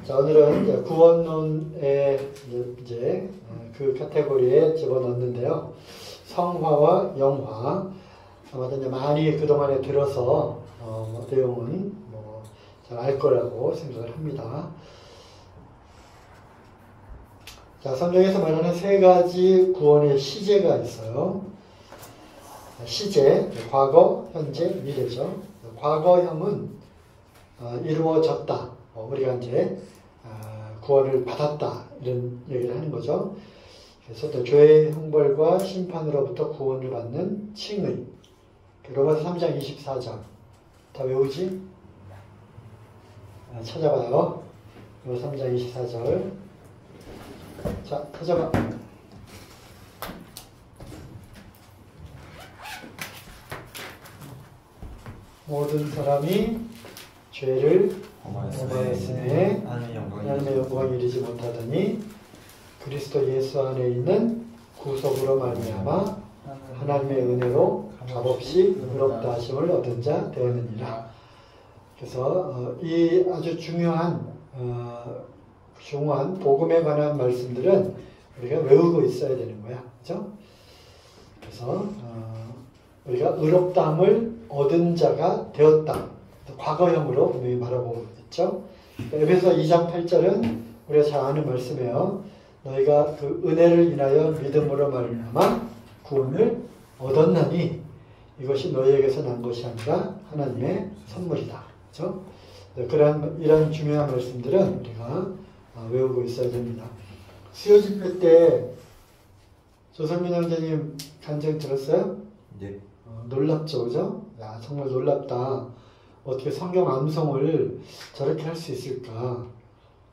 자, 오늘은 이제 구원론의 이제 그 카테고리에 집어넣는데요. 성화와 영화. 아마도 이제 많이 그동안에 들어서 내용은 잘 알 거라고 생각을 합니다. 자, 성경에서 말하는 세 가지 구원의 시제가 있어요. 시제, 과거, 현재, 미래죠. 과거형은 이루어졌다. 우리가 이제 구원을 받았다. 이런 얘기를 하는 거죠. 그래서 또 죄의 형벌과 심판으로부터 구원을 받는 칭의. 로마서 3장 24절. 다 외우지? 찾아봐요. 로마서 3장 24절. 자, 찾아봐. 모든 사람이 죄를 범하였으니 하나님의 영광에 이르지 못하더니 그리스도 예수 안에 있는 구속으로 말미암아 하나님의 은혜로 값없이 의롭다 하심을 얻은 자 되었느니라. 그래서 이 아주 중요한 복음에 관한 말씀들은 우리가 외우고 있어야 되는 거야. 그죠? 그래서 우리가 의롭다함을 얻은 자가 되었다. 과거형으로 분명히 말하고 있죠. 에베소 2장 8절은 우리가 잘 아는 말씀이에요. 너희가 그 은혜를 인하여 믿음으로 말미암아 구원을 얻었나니 이것이 너희에게서 난 것이 아니라 하나님의 선물이다. 그렇죠? 이런 중요한 말씀들은 우리가 외우고 있어야 됩니다. 수요 집회 때 조성민 형제님 간증 들었어요? 네. 놀랍죠, 그죠? 야, 정말 놀랍다. 어떻게 성경 암송을 저렇게 할 수 있을까?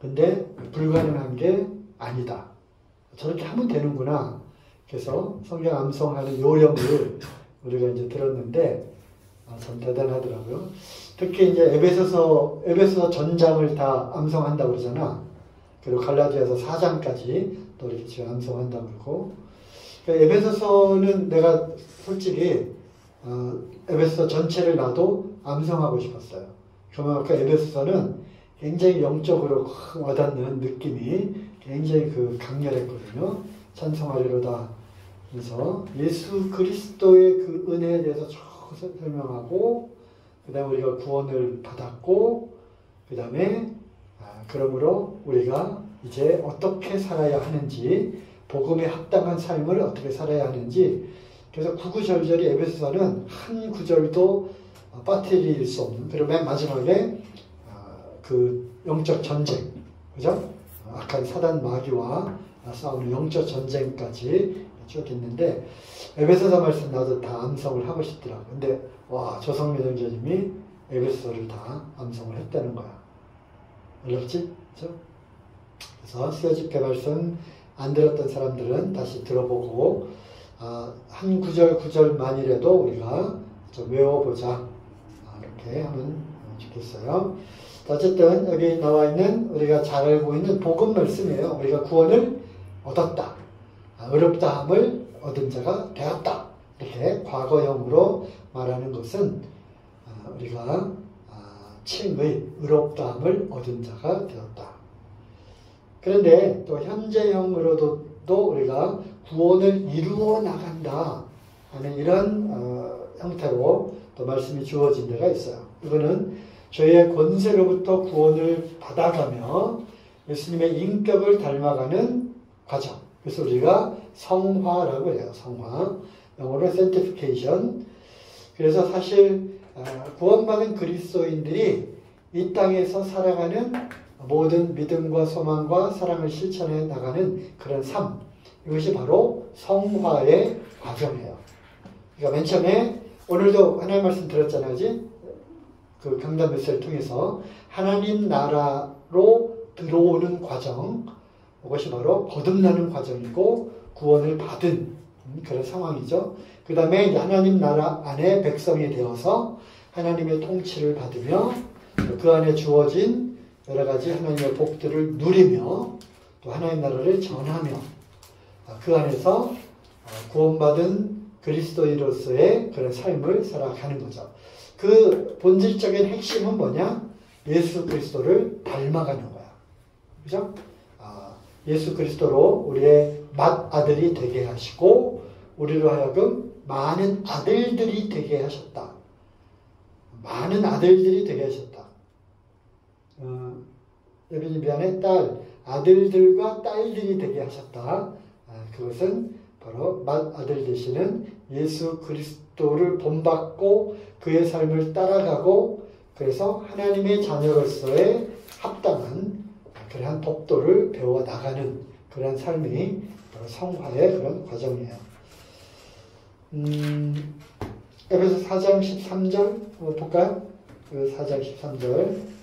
근데 불가능한 게 아니다. 저렇게 하면 되는구나. 그래서 성경 암송하는 요령을 우리가 이제 들었는데 참 대단하더라고요. 특히 이제 에베소서 전장을 다 암송한다고 그러잖아. 그리고 갈라디아서 4장까지 또 이렇게 지금 암송한다고 그러고. 그러니까 에베소서는 내가 솔직히 에베소서 전체를 나도 암송하고 싶었어요. 그만큼 에베소서는 굉장히 영적으로 와닿는 느낌이 굉장히 강렬했거든요. 찬송하리로다. 그래서 예수 그리스도의 그 은혜에 대해서 쭉 설명하고, 그 다음에 우리가 구원을 받았고, 그 다음에 그러므로 우리가 이제 어떻게 살아야 하는지, 복음에 합당한 삶을 어떻게 살아야 하는지. 그래서 구구절절이 에베소서는 한 구절도 빠뜨릴 수 없는. 그리고 맨 마지막에 그 영적 전쟁, 그죠? 악한 사단 마귀와 싸우는 영적 전쟁까지 쭉 있는데, 에베소서 말씀 나도 다 암송을 하고 싶더라고. 근데 와, 조성민 형제님이 에베소서를 다 암송을 했다는 거야. 어렵지? 그죠? 그래서 수요 집회 말씀 안 들었던 사람들은 다시 들어보고 한 구절만이라도 우리가 좀 외워보자. 이렇게 하면 좋겠어요. 어쨌든 여기 나와 있는 우리가 잘 알고 있는 복음 말씀이에요. 우리가 구원을 얻었다. 의롭다함을 얻은 자가 되었다. 이렇게 과거형으로 말하는 것은 우리가 칭의 의롭다함을 얻은 자가 되었다. 그런데 또 현재형으로도 우리가 구원을 이루어 나간다 하는 이런 형태로 또 말씀이 주어진 데가 있어요. 이거는 죄의 권세로부터 구원을 받아가며 예수님의 인격을 닮아가는 과정. 그래서 우리가 성화라고 해요. 성화. 영어로 sanctification. 그래서 사실 구원받은 그리스도인들이 이 땅에서 살아가는 모든 믿음과 소망과 사랑을 실천해 나가는 그런 삶. 이것이 바로 성화의 과정이에요. 그러니까 맨 처음에 오늘도 하나님 말씀 들었잖아요. 그 강단 메시지를 통해서 하나님 나라로 들어오는 과정. 이것이 바로 거듭나는 과정이고 구원을 받은 그런 상황이죠. 그 다음에 하나님 나라 안에 백성이 되어서 하나님의 통치를 받으며 그 안에 주어진 여러 가지 하나님의 복들을 누리며 또 하나님 나라를 전하며 그 안에서 구원받은 그리스도인으로서의 그런 삶을 살아가는 거죠. 그 본질적인 핵심은 뭐냐? 예수 그리스도를 닮아가는 거야. 그죠? 예수 그리스도로 우리의 맏아들이 되게 하시고 우리로 하여금 많은 아들들이 되게 하셨다. 많은 아들들이 되게 하셨다. 여빈이 미안해. 아들들과 딸들이 되게 하셨다. 그것은 바로 맏아들 되시는 예수 그리스도를 본받고 그의 삶을 따라가고 그래서 하나님의 자녀로서의 합당한 그러한 법도를 배워 나가는 그러한 삶이 바로 성화의 그런 과정이에요. 에베소 4장 13절 한번 볼까요? 4장 13절.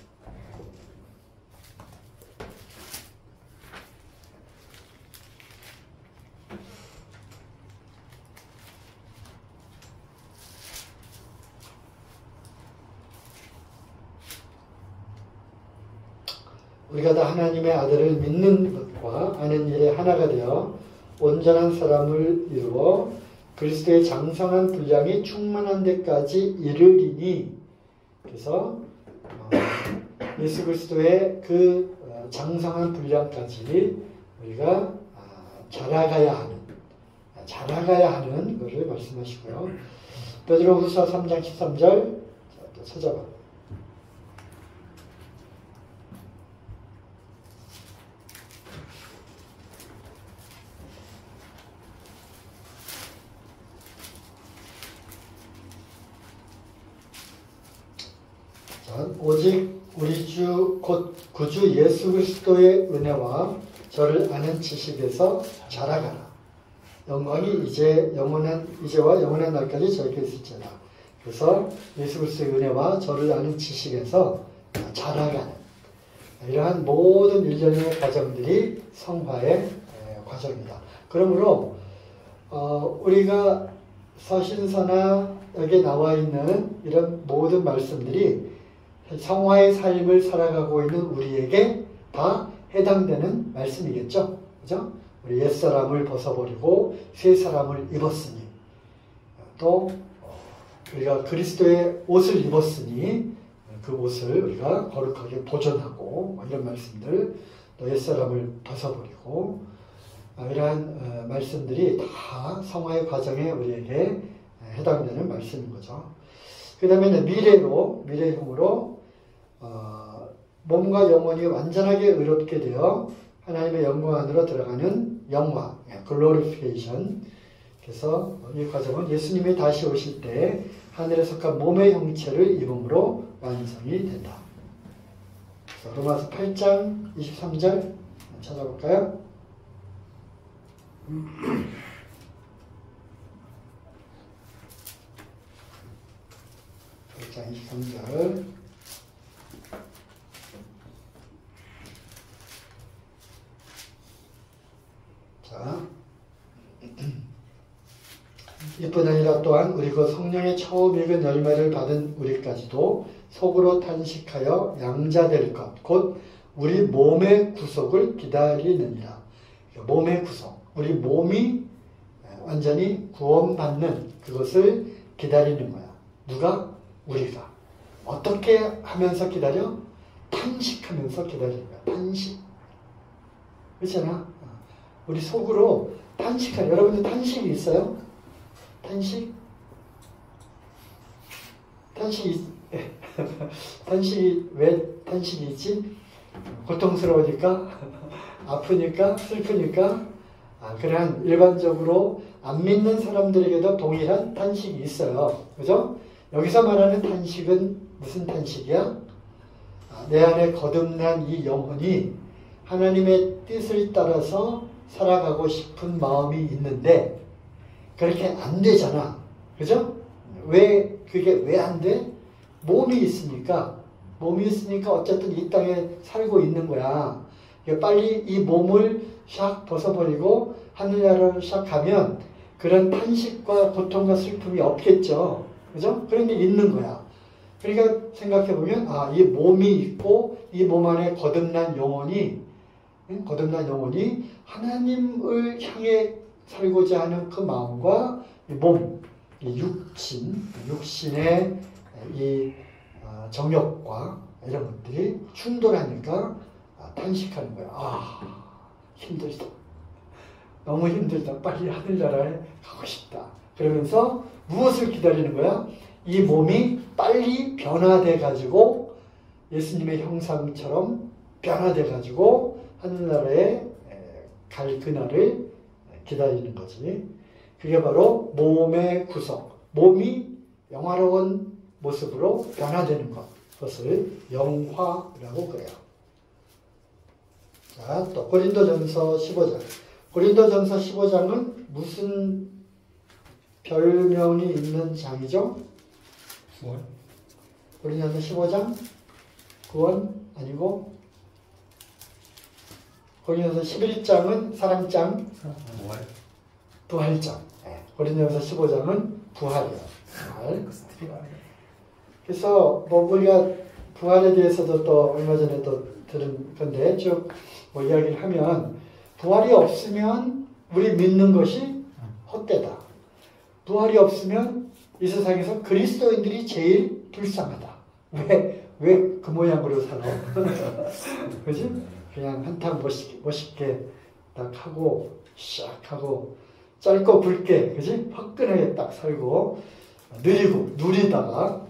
우리가 다 하나님의 아들을 믿는 것과 아는 일에 하나가 되어 온전한 사람을 이루어 그리스도의 장성한 분량이 충만한 데까지 이르리니. 그래서 예수 그리스도의 그 장성한 분량까지 우리가 자라가야 하는 것을 말씀하시고요. 베드로후서 3장 13절 또 찾아봐. 오직 우리 주 곧 구주 예수 그리스도의 은혜와 저를 아는 지식에서 자라가라. 영광이 이제와 영원한 날까지 저에게 있을지어다. 그래서 예수 그리스도의 은혜와 저를 아는 지식에서 자라가는 이러한 모든 일련의 과정들이 성화의 과정입니다. 그러므로 우리가 서신서나 여기에 나와 있는 이런 모든 말씀들이 성화의 삶을 살아가고 있는 우리에게 다 해당되는 말씀이겠죠. 그죠? 우리 옛사람을 벗어버리고 새 사람을 입었으니 또 우리가 그리스도의 옷을 입었으니 그 옷을 우리가 거룩하게 보존하고 이런 말씀들 또 옛사람을 벗어버리고 이러한 말씀들이 다 성화의 과정에 우리에게 해당되는 말씀인 거죠. 그 다음에 미래형으로 몸과 영혼이 완전하게 의롭게 되어 하나님의 영광 안으로 들어가는 영화, 글로리피케이션. 그래서 이 과정은 예수님이 다시 오실 때 하늘에 속한 몸의 형체를 입음으로 완성이 된다. 그래서 로마서 8장 23절 찾아볼까요? 8장 23절. 자, 이뿐 아니라 또한 우리 그 성령의 처음 익은 열매를 받은 우리까지도 속으로 탄식하여 양자될 것, 곧 우리 몸의 구속을 기다리느니라. 몸의 구속, 우리 몸이 완전히 구원받는 그것을 기다리는 거야. 누가? 우리가. 어떻게 하면서 기다려? 탄식하면서 기다리는 거야. 탄식. 그렇잖아. 우리 속으로 탄식하는, 여러분들 탄식이 있어요? 탄식이 왜 탄식이 있지? 고통스러우니까? 아프니까? 슬프니까? 그냥 일반적으로 안 믿는 사람들에게도 동일한 탄식이 있어요. 그죠? 여기서 말하는 탄식은 무슨 탄식이야? 내 안에 거듭난 이 영혼이 하나님의 뜻을 따라서 살아가고 싶은 마음이 있는데 그렇게 안 되잖아. 그죠? 그게 왜 안 돼? 몸이 있으니까 어쨌든 이 땅에 살고 있는 거야. 빨리 이 몸을 샥 벗어버리고 하늘나라로 샥 가면 그런 탄식과 고통과 슬픔이 없겠죠. 그죠? 그런 게 있는 거야. 그러니까 생각해보면, 이 몸이 있고, 이 몸 안에 거듭난 영혼이 하나님을 향해 살고자 하는 그 마음과 이 몸, 이 육신의 이 정욕과 이런 것들이 충돌하니까 탄식하는 거야. 힘들다. 너무 힘들다. 빨리 하늘나라에 가고 싶다. 그러면서 무엇을 기다리는 거야? 이 몸이 빨리 변화돼 가지고 예수님의 형상처럼 변화돼 가지고 하늘나라에 갈 그날을 기다리는 거지. 그게 바로 몸의 구속. 몸이 영화로운 모습으로 변화되는 것. 그것을 영화라고 그래요. 자, 또 고린도전서 15장. 고린도전서 15장은 무슨 별명이 있는 장이죠? 구원? 고린도전서 15장? 구원? 아니고 고린도전서 11장은 사랑장? 부활? 부활장. 고린도전서 15장은 부활이야. 부활. 그래서 뭐 우리가 부활에 대해서도 또 얼마 전에 또 들은 건데 쭉 뭐 이야기를 하면 부활이 없으면 우리 믿는 것이 헛되다. 부활이 없으면 이 세상에서 그리스도인들이 제일 불쌍하다. 왜 그 모양으로 살아? 그지? 그냥 한탕 멋있게 딱 하고 시작하고 짧고 굵게, 그지? 화끈하게 딱 살고 느리고 누리다가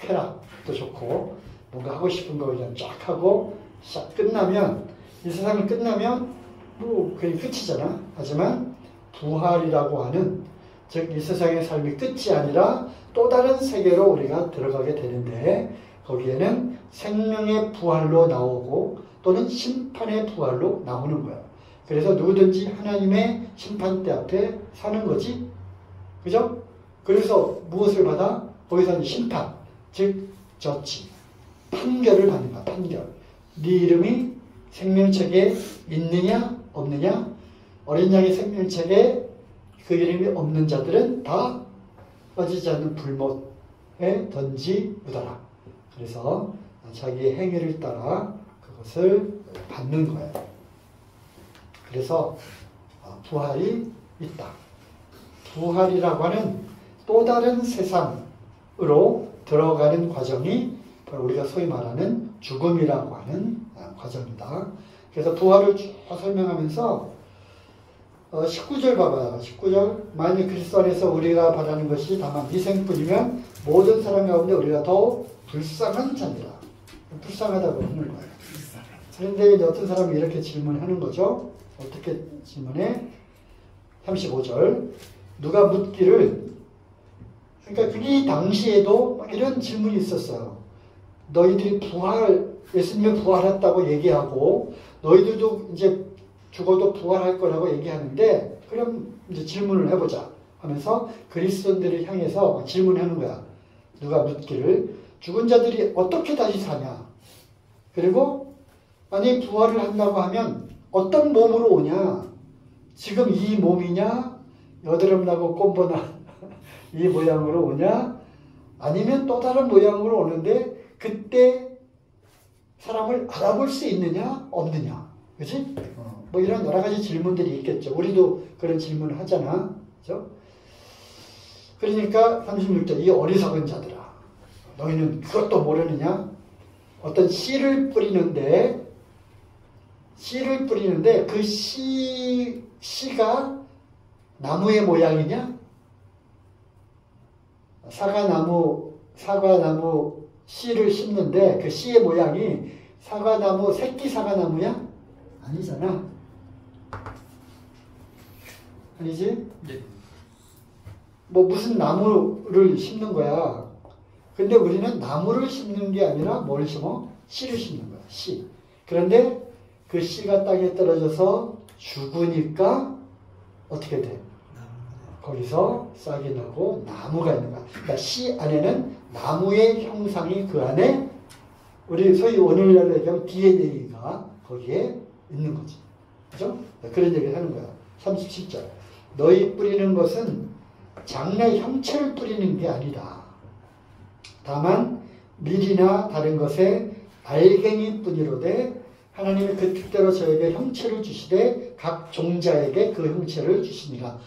쾌락도 좋고 뭔가 하고 싶은 거 그냥 쫙 하고 싹 끝나면 이 세상이 끝나면 뭐 그게 끝이잖아. 하지만 부활이라고 하는 즉 이 세상의 삶이 끝이 아니라 또 다른 세계로 우리가 들어가게 되는데 거기에는 생명의 부활로 나오고 또는 심판의 부활로 나오는 거야. 그래서 누구든지 하나님의 심판대 앞에 사는 거지. 그죠? 그래서 무엇을 받아? 거기서 심판, 즉 저치, 판결을 받는 거야. 판결. 네 이름이 생명책에 있느냐 없느냐? 어린 양의 생명책에 그 이름이 없는 자들은 다 빠지지 않는 불못에 던지우더라. 그래서 자기의 행위를 따라 그것을 받는 거예요. 그래서 부활이 있다. 부활이라고 하는 또 다른 세상으로 들어가는 과정이 바로 우리가 소위 말하는 죽음이라고 하는 과정이다. 그래서 부활을 쭉 설명하면서 19절 봐봐요. 19절. 만일 그리스도 안에서 우리가 바라는 것이 다만 미생뿐이면 모든 사람 가운데 우리가 더 불쌍한 자니라. 불쌍하다고 하는 거예요. 그런데 이제 어떤 사람이 이렇게 질문하는 거죠. 어떻게 질문해? 35절. 누가 묻기를, 그러니까 이 당시에도 이런 질문이 있었어요. 너희들이 예수님이 부활했다고 얘기하고 너희들도 이제 죽어도 부활할 거라고 얘기하는데 그럼 이제 질문을 해보자 하면서 그리스도인들을 향해서 질문하는 거야. 누가 묻기를 죽은 자들이 어떻게 다시 사냐? 그리고 만약 부활을 한다고 하면 어떤 몸으로 오냐? 지금 이 몸이냐? 여드름 나고 꼼보나 이 모양으로 오냐? 아니면 또 다른 모양으로 오는데 그때 사람을 알아볼 수 있느냐? 없느냐? 그치? 뭐 이런 여러 가지 질문들이 있겠죠. 우리도 그런 질문을 하잖아. 그죠? 그러니까 36절. 이 어리석은 자들아. 너희는 그것도 모르느냐? 어떤 씨를 뿌리는데 그 씨가 나무의 모양이냐? 사과나무 씨를 심는데 그 씨의 모양이 새끼 사과나무야? 아니잖아. 아니지? 네. 뭐 무슨 나무를 심는 거야. 근데 우리는 나무를 심는 게 아니라 뭘 심어? 씨를 심는 거야. 씨. 그런데 그 씨가 땅에 떨어져서 죽으니까 어떻게 돼? 거기서 싹이 나고 나무가 있는 거야. 그러니까 씨 안에는 나무의 형상이 그 안에 우리 소위 오늘날로 얘기하면 DNA가 거기에 있는 거지. 그죠? 그런 얘기를 하는 거야. 37절. 너희 뿌리는 것은 장래 형체를 뿌리는 게 아니다. 다만 밀이나 다른 것에 알갱이 뿐이로되 하나님이 그 뜻대로 저에게 형체를 주시되 각 종자에게 그 형체를 주시니라.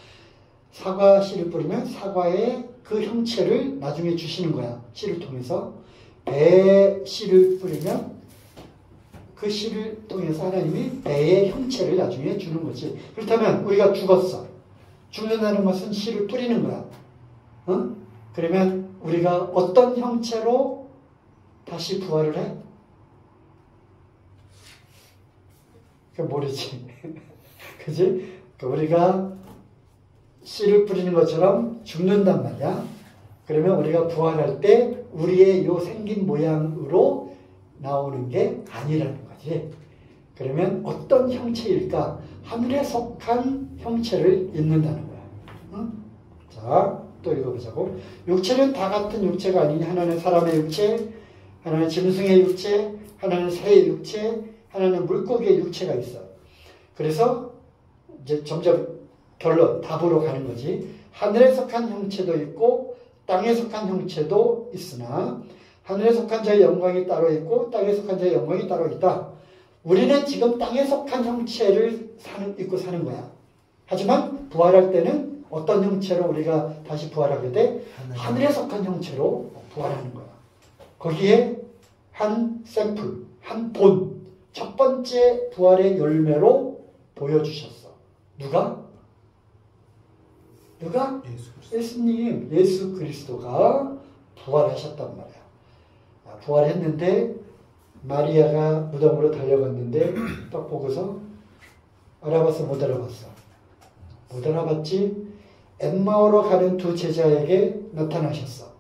사과 씨를 뿌리면 사과의 그 형체를 나중에 주시는 거야. 씨를 통해서. 배 씨를 뿌리면 그 씨를 통해서 하나님이 배의 형체를 나중에 주는 거지. 그렇다면 우리가 죽었어. 죽는다는 것은 씨를 뿌리는 거야. 어? 그러면 우리가 어떤 형체로 다시 부활을 해? 그 모르지. 그지? 우리가 씨를 뿌리는 것처럼 죽는단 말이야. 그러면 우리가 부활할 때 우리의 요 생긴 모양으로 나오는 게 아니라는 거지. 그러면 어떤 형체일까? 하늘에 속한 형체를 입는다는 거야. 응? 자, 또 읽어보자고. 육체는 다 같은 육체가 아니니 하나는 사람의 육체, 하나는 짐승의 육체, 하나는 새의 육체, 하나는 물고기의 육체가 있어. 그래서 이제 점점 결론, 답으로 가는 거지. 하늘에 속한 형체도 있고 땅에 속한 형체도 있으나 하늘에 속한 자의 영광이 따로 있고 땅에 속한 자의 영광이 따로 있다. 우리는 지금 땅에 속한 형체를 입고 사는 거야. 하지만 부활할 때는 어떤 형체로 우리가 다시 부활하게 돼? 하늘에 속한 형체로 부활하는 거야. 거기에 한 샘플, 한 본, 첫 번째 부활의 열매로 보여주셨어. 누가? 예수님, 예수 그리스도가 부활하셨단 말이야. 부활했는데 마리아가 무덤으로 달려갔는데 딱 보고서 알아봤어, 못 알아봤어? 못 알아봤지? 엠마오로 가는 두 제자에게 나타나셨어.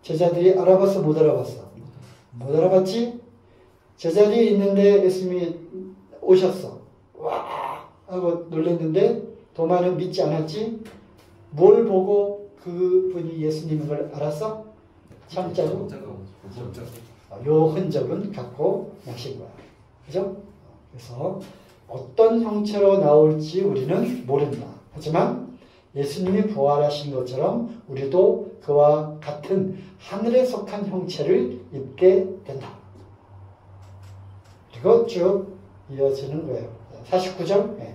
제자들이 알아봤어, 못 알아봤어? 못 알아봤지? 제자들이 있는데 예수님이 오셨어. 와! 하고 놀랐는데 도마는 믿지 않았지? 뭘 보고 그분이 예수님인 걸 알았어? 참자로? 요 흔적은 갖고 나신 거야. 그죠? 그래서 어떤 형체로 나올지 우리는 모른다. 하지만 예수님이 부활하신 것처럼 우리도 그와 같은 하늘에 속한 형체를 입게 된다. 그리고 쭉 이어지는 거예요. 49절. 네.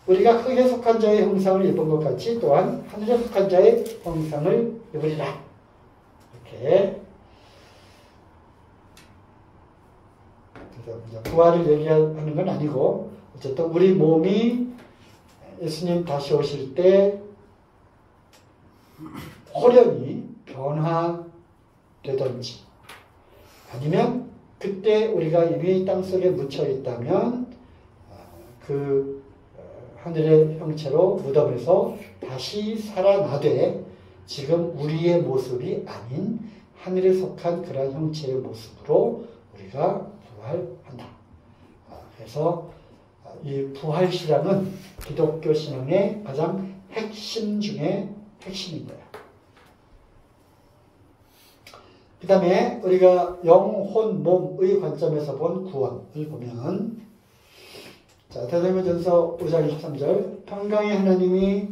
우리가 흙에 속한 자의 형상을 입은 것 같이 또한 하늘에 속한 자의 형상을 입으리라. 이렇게. 그래서 부활을 얘기하는 건 아니고 어쨌든 우리 몸이 예수님 다시 오실 때 호련히 변화되든지 아니면 그때 우리가 이미 땅속에 묻혀 있다면 그 하늘의 형체로 무덤에서 다시 살아나되 지금 우리의 모습이 아닌 하늘에 속한 그런 형체의 모습으로 우리가 부활한다. 그래서 이 부활신앙은 기독교 신앙의 가장 핵심 중에 핵심인 거야. 그 다음에 우리가 영혼, 몸의 관점에서 본 구원을 보면 자, 데살로니가전서 5장 23절 평강의 하나님이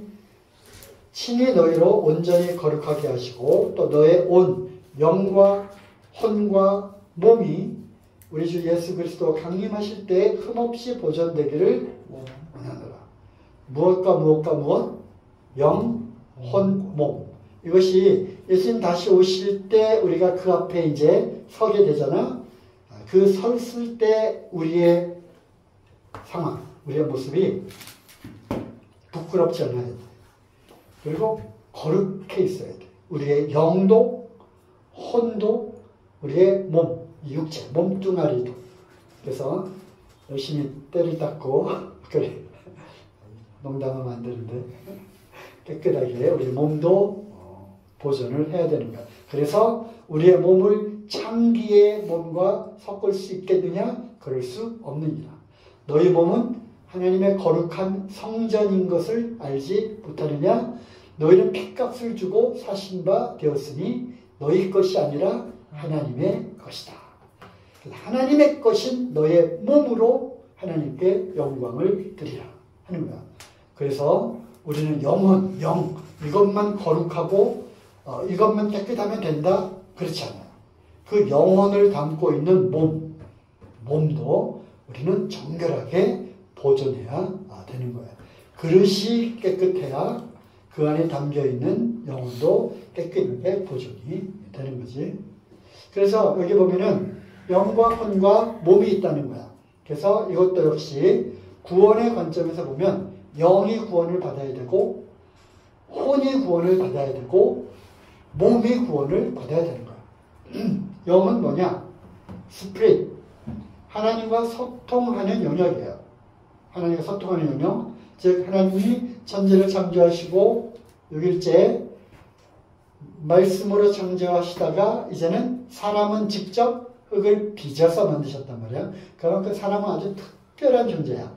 친히 너희로 온전히 거룩하게 하시고 또 너의 온 영과 혼과 몸이 우리 주 예수 그리스도 강림하실 때 흠없이 보존되기를 원하노라. 무엇과 무엇? 영, 혼, 몸. 이것이 예수님 다시 오실 때 우리가 그 앞에 이제 서게 되잖아. 그 섰을 때 우리의 상황, 우리의 모습이 부끄럽지 않아야 돼. 그리고 거룩해 있어야 돼. 우리의 영도, 혼도, 우리의 몸, 육체, 몸뚱아리도. 그래서 열심히 때를 닦고, 그래. 농담하면 안 되는데, 깨끗하게 우리 몸도 보존을 해야 되는 거야. 그래서 우리의 몸을 창기의 몸과 섞을 수 있겠느냐? 그럴 수 없느니라. 너희 몸은 하나님의 거룩한 성전인 것을 알지 못하느냐? 너희는 핏값을 주고 사신 바 되었으니 너희 것이 아니라 하나님의 것이다. 하나님의 것인 너의 몸으로 하나님께 영광을 드리라 하는 거야. 그래서 우리는 영혼, 영 이것만 거룩하고 이것만 깨끗하면 된다? 그렇지 않아요. 그 영혼을 담고 있는 몸도 우리는 정결하게 보존해야 되는 거예요. 그릇이 깨끗해야 그 안에 담겨있는 영혼도 깨끗하게 보존이 되는 거지. 그래서 여기 보면은 영과 혼과 몸이 있다는 거야. 그래서 이것도 역시 구원의 관점에서 보면 영이 구원을 받아야 되고 혼이 구원을 받아야 되고 몸이 구원을 받아야 되는 거야. 영은 뭐냐? 스피릿. 하나님과 소통하는 영역이에요. 하나님과 소통하는 영역. 즉 하나님이 천지를 창조하시고 6일째 말씀으로 창조하시다가 이제는 사람은 직접 흙을 빚어서 만드셨단 말이야. 그럼 그 사람은 아주 특별한 존재야.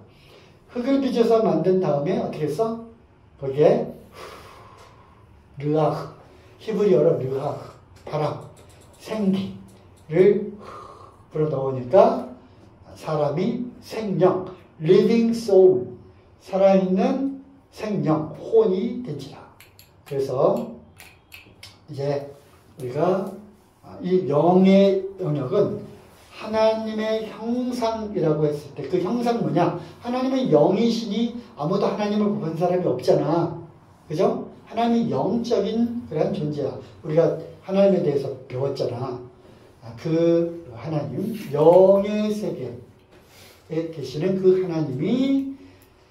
흙을 빚어서 만든 다음에 어떻게 했어? 거기에 르아흐, 히브리어로 르아흐, 바람, 생기를 불어 넣으니까 사람이 생명, living soul, 살아있는 생명, 혼이 된지라. 그래서 이제 우리가 이 영의 영역은 하나님의 형상이라고 했을 때 그 형상 뭐냐? 하나님의 영이시니 아무도 하나님을 본 사람이 없잖아. 그죠? 하나님이 영적인 그런 존재야. 우리가 하나님에 대해서 배웠잖아. 그 하나님, 영의 세계에 계시는 그 하나님이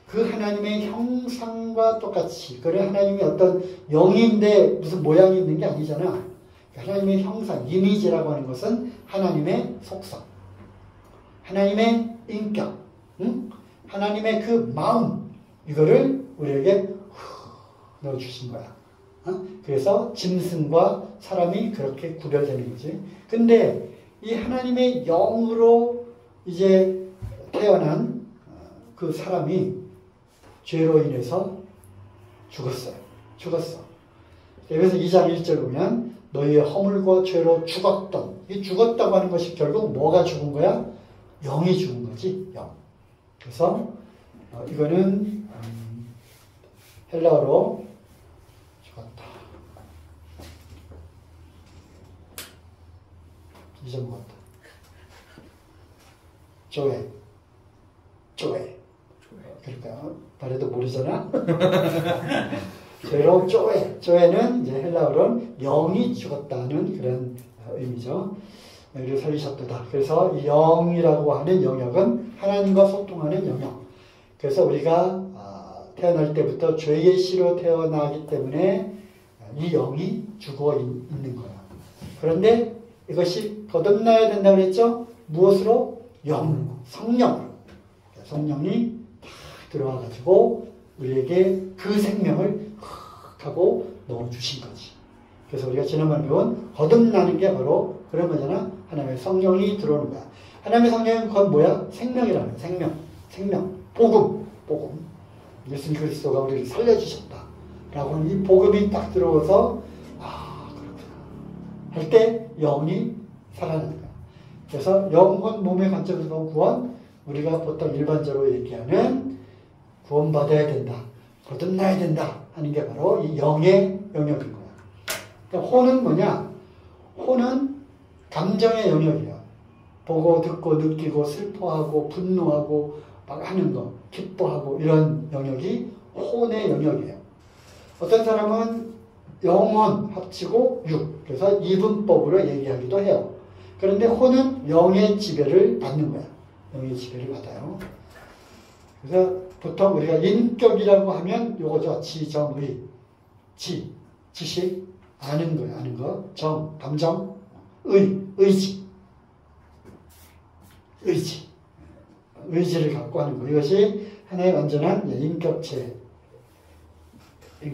그 하나님의 형상과 똑같이, 그래 하나님이 어떤 영인데 무슨 모양이 있는 게 아니잖아. 하나님의 형상, 이미지라고 하는 것은 하나님의 속성, 하나님의 인격, 하나님의 그 마음, 이거를 우리에게 넣어주신 거야. 그래서 짐승과 사람이 그렇게 구별되는 거지. 근데 이 하나님의 영으로 이제 태어난 그 사람이 죄로 인해서 죽었어. 그래서 2장 1절 보면 너희의 허물과 죄로 죽었던, 이 죽었다고 하는 것이 결국 뭐가 죽은 거야? 영이 죽은 거지, 영. 그래서 이거는 헬라어로 죽었다. 잊어먹었다. 조에. 그러니까 말해도 모르잖아. 죄로 쪼에. 쪼에는 이제 헬라어로는 영이 죽었다는 그런 의미죠. 우리를 살리셨도다. 그래서 이 영이라고 하는 영역은 하나님과 소통하는 영역. 그래서 우리가 태어날 때부터 죄의 씨로 태어나기 때문에 이 영이 죽어 있는 거야. 그런데 이것이 거듭나야 된다고 그랬죠? 무엇으로? 영, 성령으로. 성령이 다 들어와가지고 우리에게 그 생명을 하고 넣어주신 거지. 그래서 우리가 지난번에 배운 거듭나는 게 바로 그런 거잖아. 하나님의 성령이 들어오는 거야. 하나님의 성령은 그건 뭐야? 생명이라는 거야. 생명. 복음. 예수님 그리스도가 우리를 살려주셨다. 라고 하는 이 복음이 딱 들어와서 그렇구나. 할 때 영이 살아나는 거야. 그래서 영혼 몸의 관점에서 본 구원, 우리가 보통 일반적으로 얘기하는 구원받아야 된다, 거듭나야 된다 하는 게 바로 이 영의 영역인 거야. 그러니까 혼은 뭐냐? 혼은 감정의 영역이야. 보고 듣고 느끼고 슬퍼하고 분노하고 막 하는 거, 기뻐하고 이런 영역이 혼의 영역이에요. 어떤 사람은 영혼 합치고 육, 그래서 이분법으로 얘기하기도 해요. 그런데 혼은 영의 지배를 받는 거야. 영의 지배를 받아요. 그래서 보통 우리가 인격이라고 하면 요거죠. 지정의. 지식, 아는 거예요. 아는 거. 정, 감정, 의지. 의지를 갖고 하는 거. 이것이 하나의 완전한 인격체인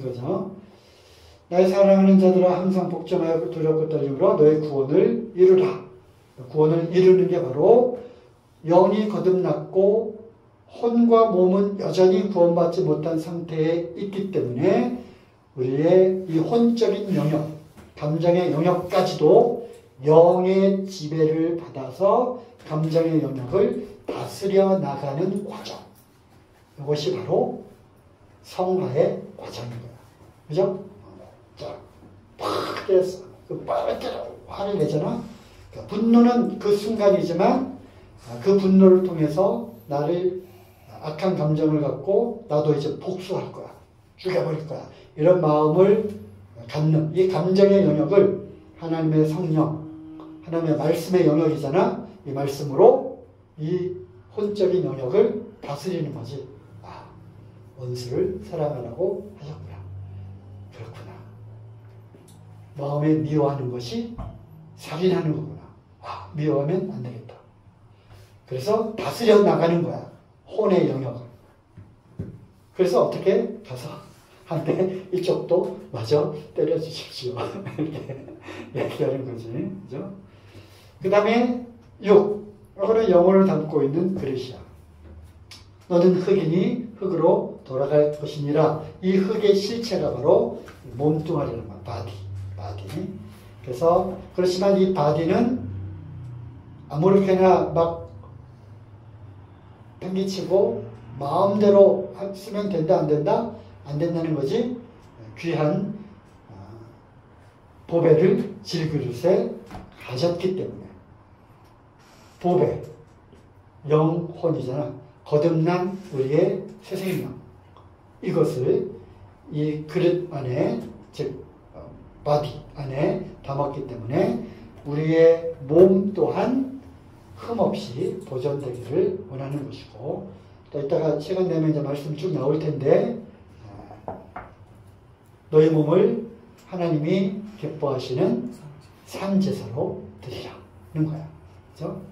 거죠. 나의 사랑하는 자들아 항상 복종하여 두렵고 떨림으로 너의 구원을 이루라. 구원을 이루는 게 바로 영이 거듭났고 혼과 몸은 여전히 구원받지 못한 상태에 있기 때문에 우리의 이 혼적인 영역, 감정의 영역까지도 영의 지배를 받아서 감정의 영역을 다스려 나가는 과정. 이것이 바로 성화의 과정인 거야. 그죠? 자, 팍 깨서 빨갛게 화를 내잖아. 분노는 그 순간이지만 그 분노를 통해서 나를 악한 감정을 갖고 나도 이제 복수할 거야. 죽여버릴 거야. 이런 마음을 갖는 이 감정의 영역을 하나님의 성령, 하나님의 말씀의 영역이잖아. 이 말씀으로 이 혼적인 영역을 다스리는 거지. 아, 원수를 사랑하라고 하셨구나. 그렇구나. 마음에 미워하는 것이 살인하는 거구나. 아, 미워하면 안 되겠다. 그래서 다스려 나가는 거야. 혼의 영역을. 그래서 어떻게 가서 한때 이쪽도 마저 때려주십시오. 이렇게 얘기하는 거지. 그죠? 그 다음에 6. 이거는 영혼을 담고 있는 그릇이야. 너는 흙이니 흙으로 돌아갈 것이니라. 이 흙의 실체가 바로 몸뚱아리란 말이야. 바디. 그래서 그렇지만 이 바디는 아무렇게나 막 팽개치고 마음대로 쓰면 된다 안 된다? 안 된다는 거지. 귀한 보배를 질그릇에 가졌기 때문에. 보배, 영혼이잖아. 거듭난 우리의 새 생명. 이것을 이 그릇 안에, 즉 바디 안에 담았기 때문에 우리의 몸 또한 흠없이 보존되기를 원하는 것이고, 또 이따가 시간 되면 이제 말씀 쭉 나올 텐데, 너희 몸을 하나님이 기뻐하시는 산제사로 드리라는 거야. 그죠?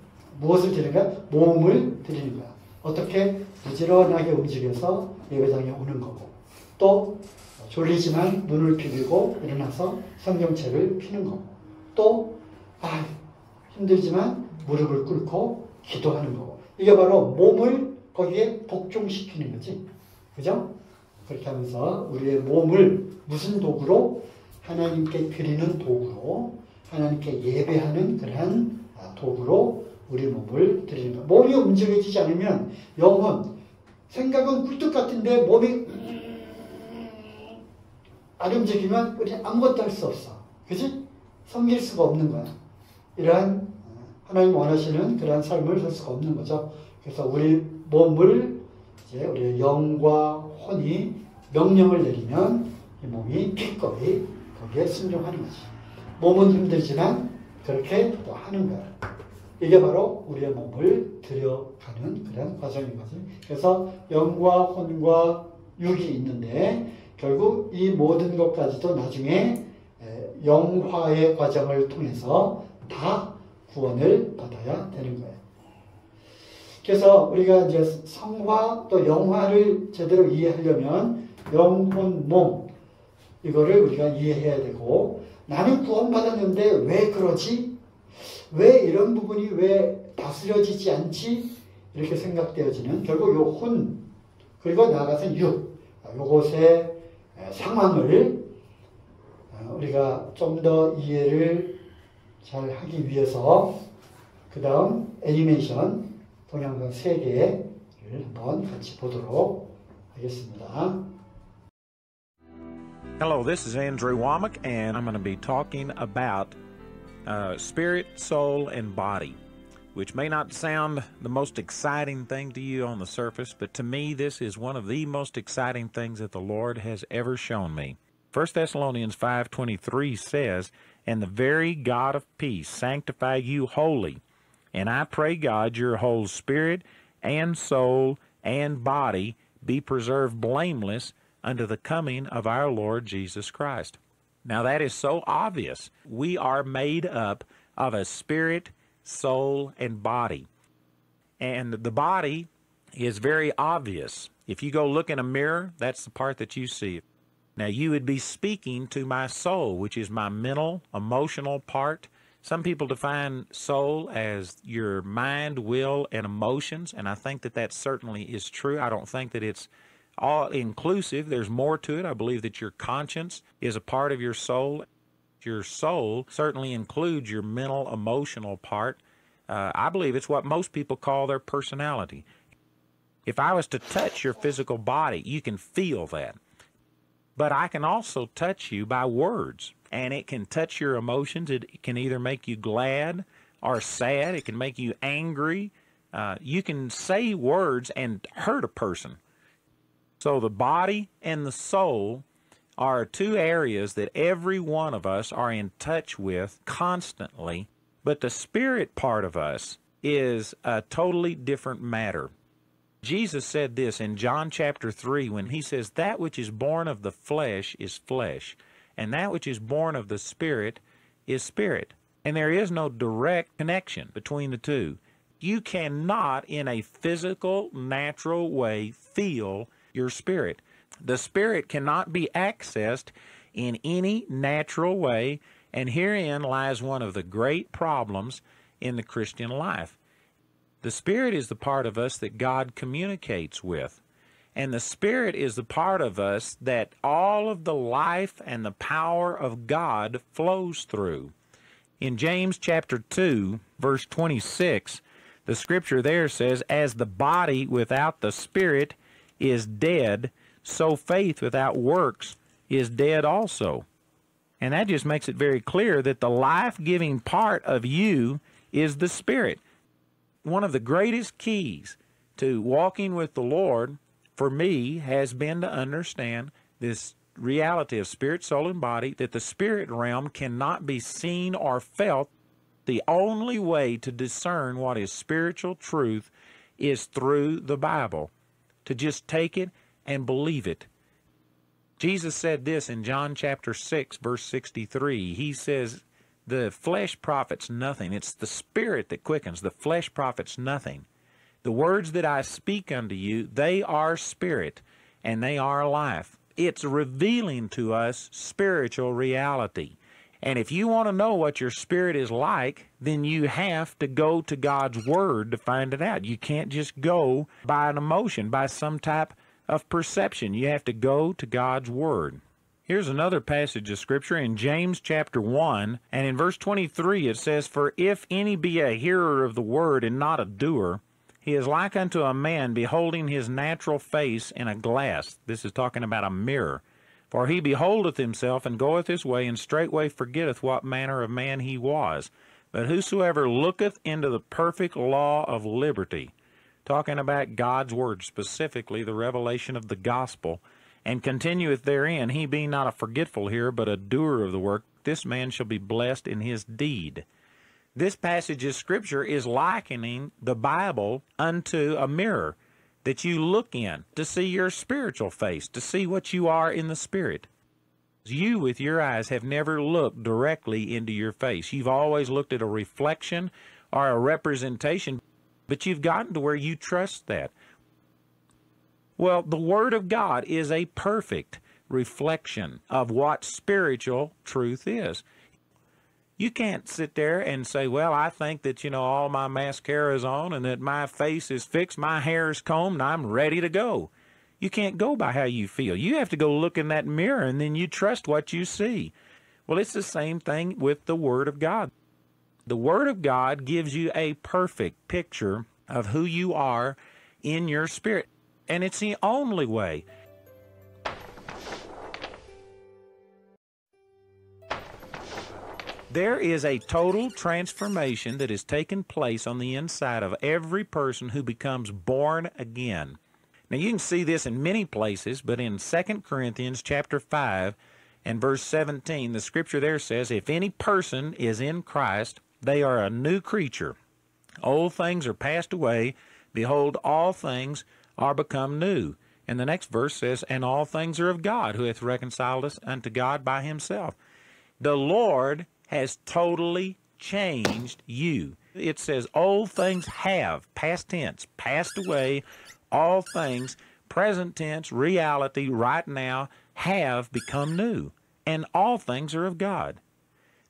무엇을 드리는 거야? 몸을 드리는 거야. 어떻게? 부지런하게 움직여서 예배당에 오는 거고, 또 졸리지만 눈을 비비고 일어나서 성경책을 피는 거고, 또 힘들지만 무릎을 꿇고 기도하는 거고. 이게 바로 몸을 거기에 복종시키는 거지. 그죠? 그렇게 하면서 우리의 몸을 무슨 도구로? 하나님께 드리는 도구로, 하나님께 예배하는 그러한 도구로 우리 몸을 드리는 거예요. 몸이 움직여지지 않으면 영혼, 생각은 꿀떡 같은데 몸이 안 움직이면 우리 아무것도 할 수 없어. 그지? 섬길 수가 없는 거야. 이러한 하나님 원하시는 그러한 삶을 살 수가 없는 거죠. 그래서 우리 몸을 이제 우리의 영과 혼이 명령을 내리면 이 몸이 기꺼이 거기에 순종하는 거지. 몸은 힘들지만 그렇게 또 하는 거야. 이게 바로 우리의 몸을 들여가는 그런 과정인 거지. 그래서 영과 혼과 육이 있는데 결국 이 모든 것까지도 나중에 영화의 과정을 통해서 다 구원을 받아야 되는 거예요. 그래서 우리가 이제 성화 또 영화를 제대로 이해하려면 영혼, 몸 이거를 우리가 이해해야 되고, 나는 구원받았는데 왜 그러지? 왜 이런 부분이 왜 다스려지지 않지? 이렇게 생각되어지는 결국 요 혼 그리고 나아가서 육 요것의 상황을 우리가 좀 더 이해를 잘 하기 위해서 그 다음 애니메이션 동영상 3개를 한번 같이 보도록 하겠습니다. Hello, this is Andrew Womack, and I'm going to be talking about spirit, soul, and body, which may not sound the most exciting thing to you on the surface, but to me this is one of the most exciting things that the Lord has ever shown me. 1 Thessalonians 5:23 says, "And the very God of peace sanctify you wholly, and I pray God your whole spirit and soul and body be preserved blameless unto the coming of our Lord Jesus Christ." Now that is so obvious. We are made up of a spirit, soul, and body. And the body is very obvious. If you go look in a mirror, that's the part that you see. Now you would be speaking to my soul, which is my mental, emotional part. Some people define soul as your mind, will, and emotions, and I think that that certainly is true. I don't think that it's all inclusive. There's more to it. I believe that your conscience is a part of your soul. Your soul certainly includes your mental, emotional part. I believe it's what most people call their personality. If I was to touch your physical body, you can feel that. But I can also touch you by words, and it can touch your emotions. It can either make you glad or sad. It can make you angry. You can say words and hurt a person. So the body and the soul are two areas that every one of us are in touch with constantly. But the spirit part of us is a totally different matter. Jesus said this in John chapter 3 when he says, "That which is born of the flesh is flesh, and that which is born of the Spirit is spirit." And there is no direct connection between the two. You cannot, in a physical, natural way, feel your spirit. The spirit cannot be accessed in any natural way, and herein lies one of the great problems in the Christian life. The Spirit is the part of us that God communicates with. And the Spirit is the part of us that all of the life and the power of God flows through. In James chapter 2, verse 26, the scripture there says, "As the body without the Spirit is dead, so faith without works is dead also." And that just makes it very clear that the life-giving part of you is the Spirit. One of the greatest keys to walking with the Lord for me has been to understand this reality of spirit, soul, and body, that the spirit realm cannot be seen or felt. The only way to discern what is spiritual truth is through the Bible, to just take it and believe it. Jesus said this in John chapter 6, verse 63. He says, "The flesh profits nothing. It's the Spirit that quickens. The flesh profits nothing. The words that I speak unto you, they are spirit, and they are life." It's revealing to us spiritual reality. And if you want to know what your spirit is like, then you have to go to God's Word to find it out. You can't just go by an emotion, by some type of perception. You have to go to God's Word. Here's another passage of Scripture in James chapter 1, and in verse 23 it says, "For if any be a hearer of the word and not a doer, he is like unto a man beholding his natural face in a glass." This is talking about a mirror. "For he beholdeth himself, and goeth his way, and straightway forgetteth what manner of man he was. But whosoever looketh into the perfect law of liberty," talking about God's Word, specifically the revelation of the gospel, "and continueth therein, he being not a forgetful hearer, but a doer of the work, this man shall be blessed in his deed." This passage of Scripture is likening the Bible unto a mirror that you look in to see your spiritual face, to see what you are in the Spirit. You, with your eyes, have never looked directly into your face. You've always looked at a reflection or a representation, but you've gotten to where you trust that. Well, the Word of God is a perfect reflection of what spiritual truth is. You can't sit there and say, "Well, I think that, all my mascara is on and that my face is fixed, my hair is combed, and I'm ready to go." You can't go by how you feel. You have to go look in that mirror, and then you trust what you see. Well, it's the same thing with the Word of God. The Word of God gives you a perfect picture of who you are in your spirit. And it's the only way. There is a total transformation that has taken place on the inside of every person who becomes born again. Now you can see this in many places, but in 2 Corinthians chapter 5 and verse 17, the scripture there says, "If any person is in Christ, they are a new creature. Old things are passed away. Behold, all things are become new." And the next verse says, "And all things are of God, who hath reconciled us unto God by himself." The Lord has totally changed you. It says, old things have, past tense, passed away. All things, present tense, reality, right now, have become new. And all things are of God.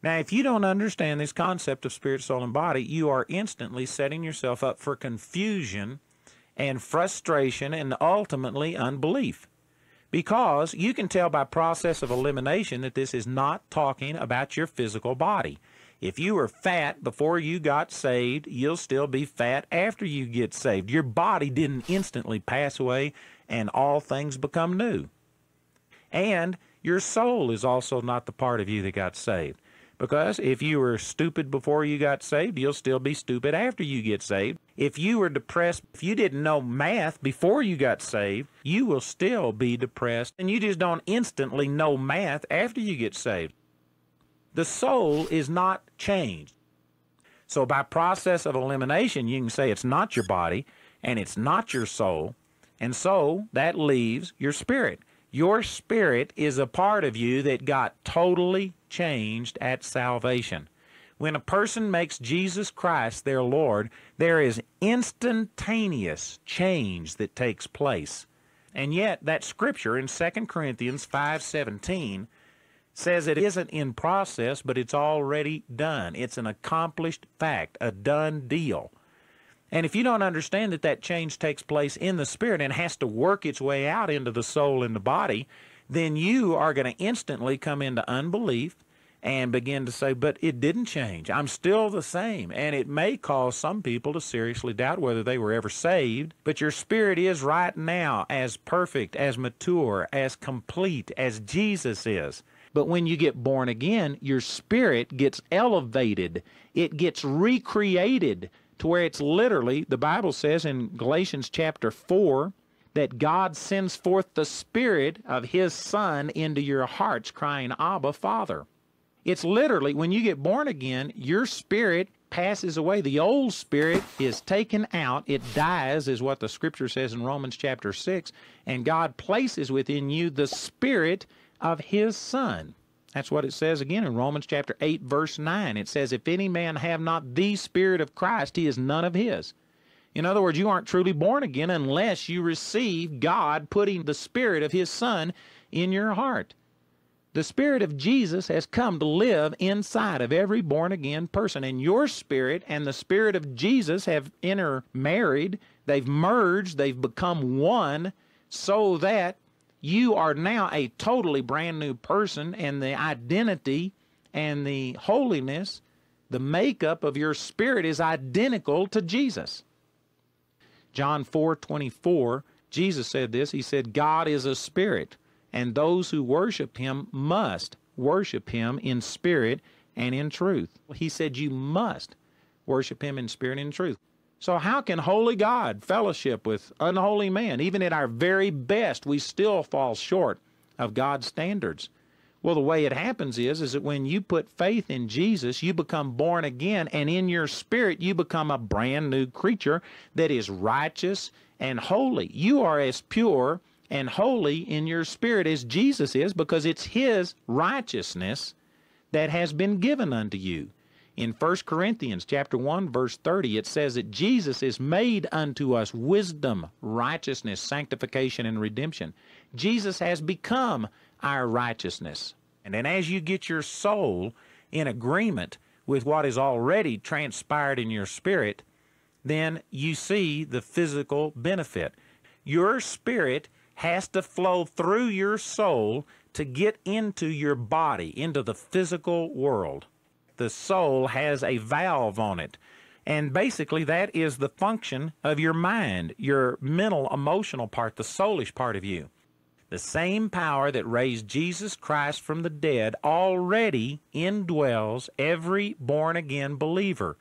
Now, if you don't understand this concept of spirit, soul, and body, you are instantly setting yourself up for confusion and frustration and ultimately unbelief. Because you can tell by process of elimination that this is not talking about your physical body. If you were fat before you got saved, you'll still be fat after you get saved. Your body didn't instantly pass away and all things become new. And your soul is also not the part of you that got saved. Because if you were stupid before you got saved, you'll still be stupid after you get saved. If you were depressed, if you didn't know math before you got saved, you will still be depressed. And you just don't instantly know math after you get saved. The soul is not changed. So by process of elimination, you can say it's not your body and it's not your soul. And so that leaves your spirit. Your spirit is a part of you that got totally changed at salvation. When a person makes Jesus Christ their Lord, there is instantaneous change that takes place. And yet that scripture in 2 Corinthians 5:17 says it isn't in process, but it's already done. It's an accomplished fact, a done deal. And if you don't understand that that change takes place in the spirit and has to work its way out into the soul and the body, then you are going to instantly come into unbelief and begin to say, but it didn't change. I'm still the same. And it may cause some people to seriously doubt whether they were ever saved. But your spirit is right now as perfect, as mature, as complete as Jesus is. But when you get born again, your spirit gets elevated. It gets recreated to where it's literally, the Bible says in Galatians chapter 4, that God sends forth the Spirit of His Son into your hearts, crying, Abba, Father. It's literally, when you get born again, your spirit passes away. The old spirit is taken out. It dies, is what the Scripture says in Romans chapter 6, and God places within you the Spirit of His Son. That's what it says again in Romans chapter 8, verse 9. It says, if any man have not the Spirit of Christ, he is none of His. In other words, you aren't truly born again unless you receive God putting the Spirit of His Son in your heart. The Spirit of Jesus has come to live inside of every born-again person, and your spirit and the Spirit of Jesus have intermarried. They've merged. They've become one, so that you are now a totally brand new person, and the identity and the holiness, the makeup of your spirit is identical to Jesus. John 4:24, Jesus said this. He said, God is a spirit, and those who worship Him must worship Him in spirit and in truth. He said you must worship Him in spirit and in truth. So how can holy God fellowship with unholy man? Even at our very best, we still fall short of God's standards. Well, the way it happens is that when you put faith in Jesus, you become born again, and in your spirit, you become a brand new creature that is righteous and holy. You are as pure and holy in your spirit as Jesus is, because it's His righteousness that has been given unto you. In 1 Corinthians chapter 1, verse 30, it says that Jesus is made unto us wisdom, righteousness, sanctification, and redemption. Jesus has become our righteousness. And then as you get your soul in agreement with what is already transpired in your spirit, then you see the physical benefit. Your spirit has to flow through your soul to get into your body, into the physical world. The soul has a valve on it. And basically that is the function of your mind, your mental, emotional part, the soulish part of you. The same power that raised Jesus Christ from the dead already indwells every born-again believer.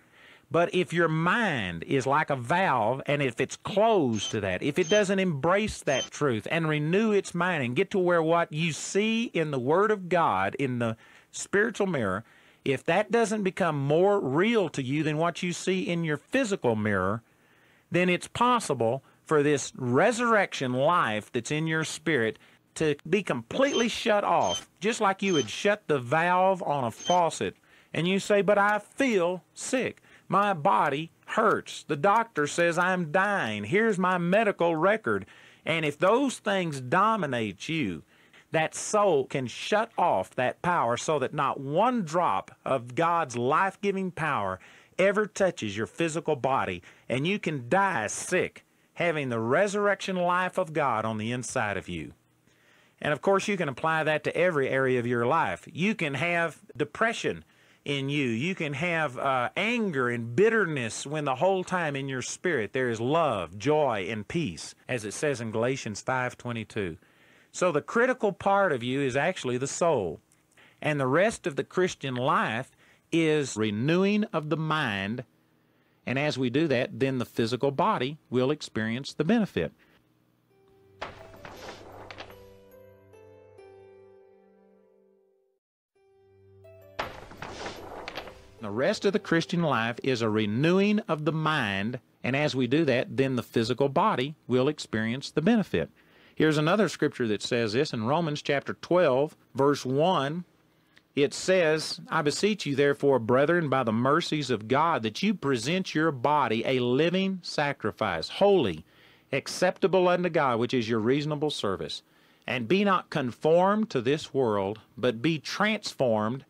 But if your mind is like a valve, and if it's closed to that, if it doesn't embrace that truth and renew its mind and get to where what you see in the Word of God, in the spiritual mirror, if that doesn't become more real to you than what you see in your physical mirror, then it's possible for this resurrection life that's in your spirit to be completely shut off, just like you would shut the valve on a faucet. And you say, but I feel sick. My body hurts. The doctor says I'm dying. Here's my medical record. And if those things dominate you, that soul can shut off that power so that not one drop of God's life-giving power ever touches your physical body, and you can die sick, having the resurrection life of God on the inside of you. And of course, you can apply that to every area of your life. You can have depression in you. You can have anger and bitterness when the whole time in your spirit there is love, joy, and peace, as it says in Galatians 5:22. So the critical part of you is actually the soul. And the rest of the Christian life is renewing of the mind. And as we do that, then the physical body will experience the benefit. The rest of the Christian life is a renewing of the mind, and as we do that, then the physical body will experience the benefit. Here's another scripture that says this in Romans chapter 12, verse 1. It says, I beseech you, therefore, brethren, by the mercies of God, that you present your body a living sacrifice, holy, acceptable unto God, which is your reasonable service. And be not conformed to this world, but be transformed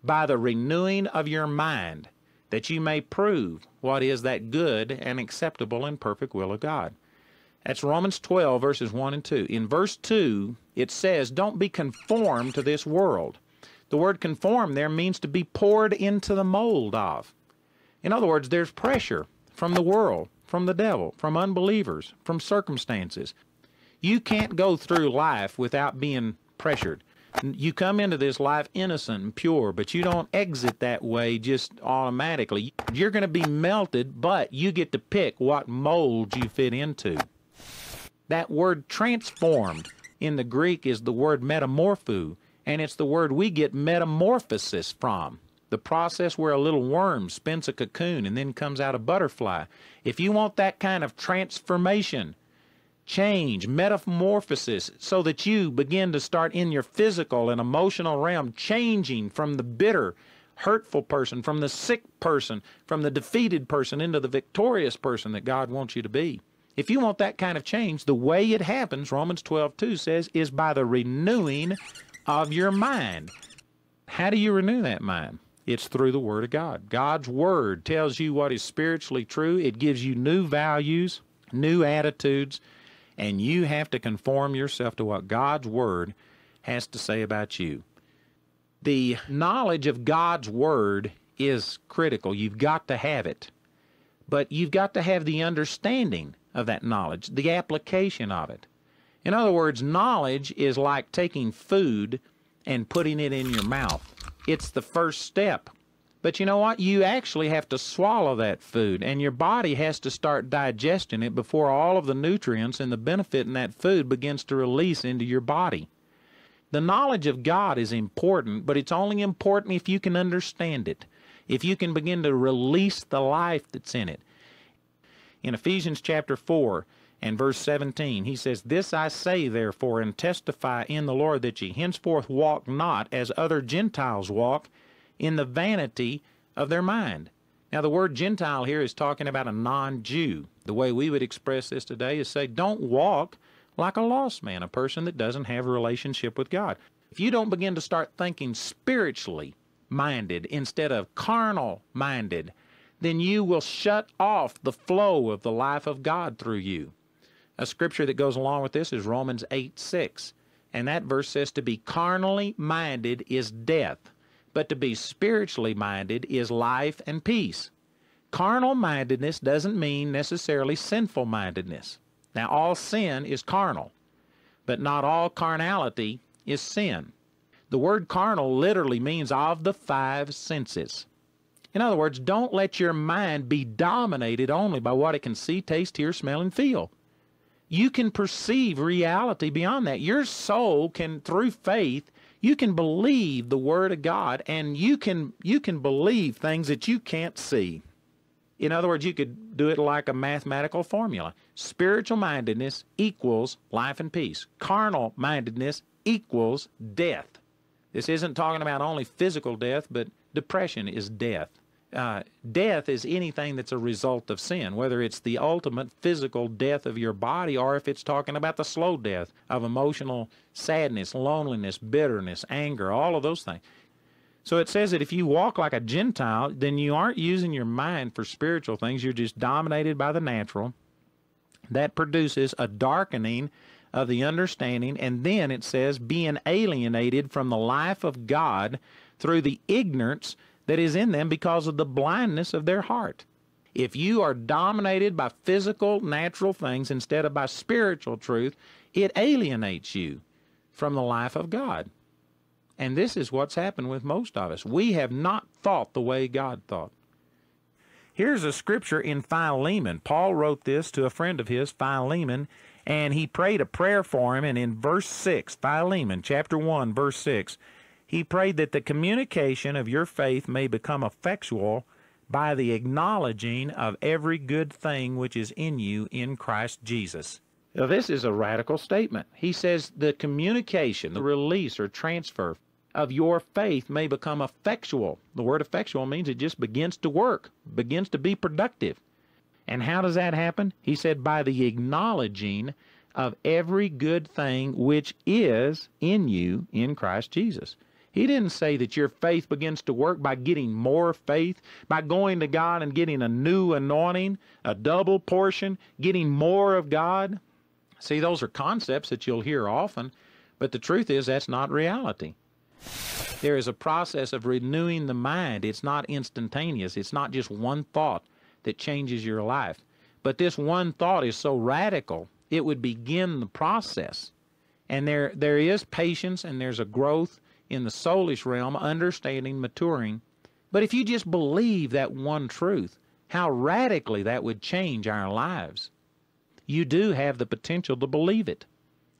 by the renewing of your mind, that you may prove what is that good and acceptable and perfect will of God. That's Romans 12, verses 1 and 2. In verse 2, it says, don't be conformed to this world. The word conform there means to be poured into the mold of. In other words, there's pressure from the world, from the devil, from unbelievers, from circumstances. You can't go through life without being pressured. You come into this life innocent and pure, but you don't exit that way just automatically. You're going to be melted, but you get to pick what mold you fit into. That word transformed in the Greek is the word metamorpho, and it's the word we get metamorphosis from. The process where a little worm spins a cocoon and then comes out a butterfly. If you want that kind of transformation, change, metamorphosis, so that you begin to start in your physical and emotional realm, changing from the bitter, hurtful person, from the sick person, from the defeated person into the victorious person that God wants you to be. If you want that kind of change, the way it happens, Romans 12:2 says, is by the renewing of your mind. How do you renew that mind? It's through the Word of God. God's Word tells you what is spiritually true. It gives you new values, new attitudes, and you have to conform yourself to what God's Word has to say about you. The knowledge of God's Word is critical. You've got to have it. But you've got to have the understanding of that knowledge, the application of it. In other words, knowledge is like taking food and putting it in your mouth. It's the first step. But you know what? You actually have to swallow that food, and your body has to start digesting it before all of the nutrients and the benefit in that food begins to release into your body. The knowledge of God is important, but it's only important if you can understand it, if you can begin to release the life that's in it. In Ephesians chapter 4 and verse 17, he says, This I say, therefore, and testify in the Lord, that ye henceforth walk not as other Gentiles walk, in the vanity of their mind. Now, the word Gentile here is talking about a non-Jew. The way we would express this today is say, don't walk like a lost man, a person that doesn't have a relationship with God. If you don't begin to start thinking spiritually minded instead of carnal minded, then you will shut off the flow of the life of God through you. A scripture that goes along with this is Romans 8:6, and that verse says, to be carnally minded is death, but to be spiritually minded is life and peace. Carnal mindedness doesn't mean necessarily sinful mindedness. Now, all sin is carnal, but not all carnality is sin. The word carnal literally means of the five senses. In other words, don't let your mind be dominated only by what it can see, taste, hear, smell, and feel. You can perceive reality beyond that. Your soul can, through faith, you can believe the Word of God, and you can believe things that you can't see. In other words, you could do it like a mathematical formula. Spiritual mindedness equals life and peace. Carnal mindedness equals death. This isn't talking about only physical death, but depression is death. Death is anything that's a result of sin, whether it's the ultimate physical death of your body or if it's talking about the slow death of emotional sadness, loneliness, bitterness, anger, all of those things. So it says that if you walk like a Gentile, then you aren't using your mind for spiritual things. You're just dominated by the natural. That produces a darkening of the understanding, and then it says being alienated from the life of God through the ignorance that is in them because of the blindness of their heart. If you are dominated by physical, natural things instead of by spiritual truth, it alienates you from the life of God. And this is what's happened with most of us. We have not thought the way God thought. Here's a scripture in Philemon. Paul wrote this to a friend of his, Philemon, and he prayed a prayer for him. And in verse 6, Philemon chapter 1, verse 6, He prayed that the communication of your faith may become effectual by the acknowledging of every good thing which is in you in Christ Jesus. Now, this is a radical statement. He says the communication, the release or transfer of your faith may become effectual. The word effectual means it just begins to work, begins to be productive. And how does that happen? He said by the acknowledging of every good thing which is in you in Christ Jesus. He didn't say that your faith begins to work by getting more faith, by going to God and getting a new anointing, a double portion, getting more of God. See, those are concepts that you'll hear often, but the truth is that's not reality. There is a process of renewing the mind. It's not instantaneous. It's not just one thought that changes your life. But this one thought is so radical, it would begin the process. And there is patience and there's a growth in the soulish realm, understanding, maturing. But if you just believe that one truth, how radically that would change our lives. You do have the potential to believe it.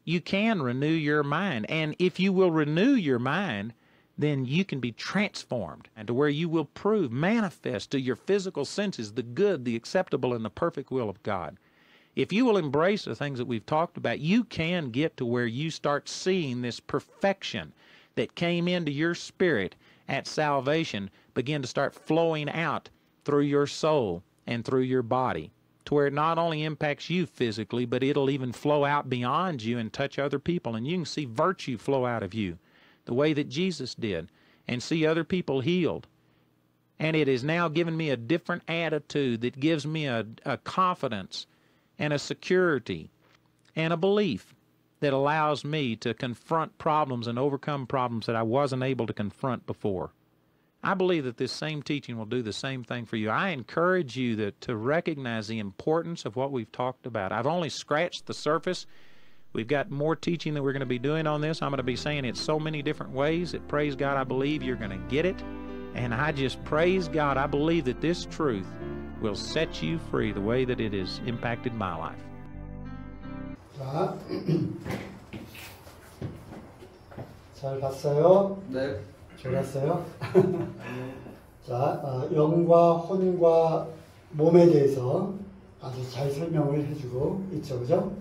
You can renew your mind. And if you will renew your mind, then you can be transformed and to where you will prove, manifest to your physical senses the good, the acceptable, and the perfect will of God. If you will embrace the things that we've talked about, you can get to where you start seeing this perfection that came into your spirit at salvation begin to start flowing out through your soul and through your body, to where it not only impacts you physically, but it'll even flow out beyond you and touch other people. And you can see virtue flow out of you the way that Jesus did and see other people healed. And it has now given me a different attitude that gives me a confidence and a security and a belief that allows me to confront problems and overcome problems that I wasn't able to confront before. I believe that this same teaching will do the same thing for you. I encourage you to recognize the importance of what we've talked about. I've only scratched the surface. We've got more teaching that we're going to be doing on this. I'm going to be saying it so many different ways that, praise God, I believe you're going to get it. And I just praise God, I believe that this truth will set you free the way that it has impacted my life. 자, 잘 봤어요? 네. 좋았어요? 자, 영과 혼과 몸에 대해서 아주 잘 설명을 해주고 있죠, 그죠?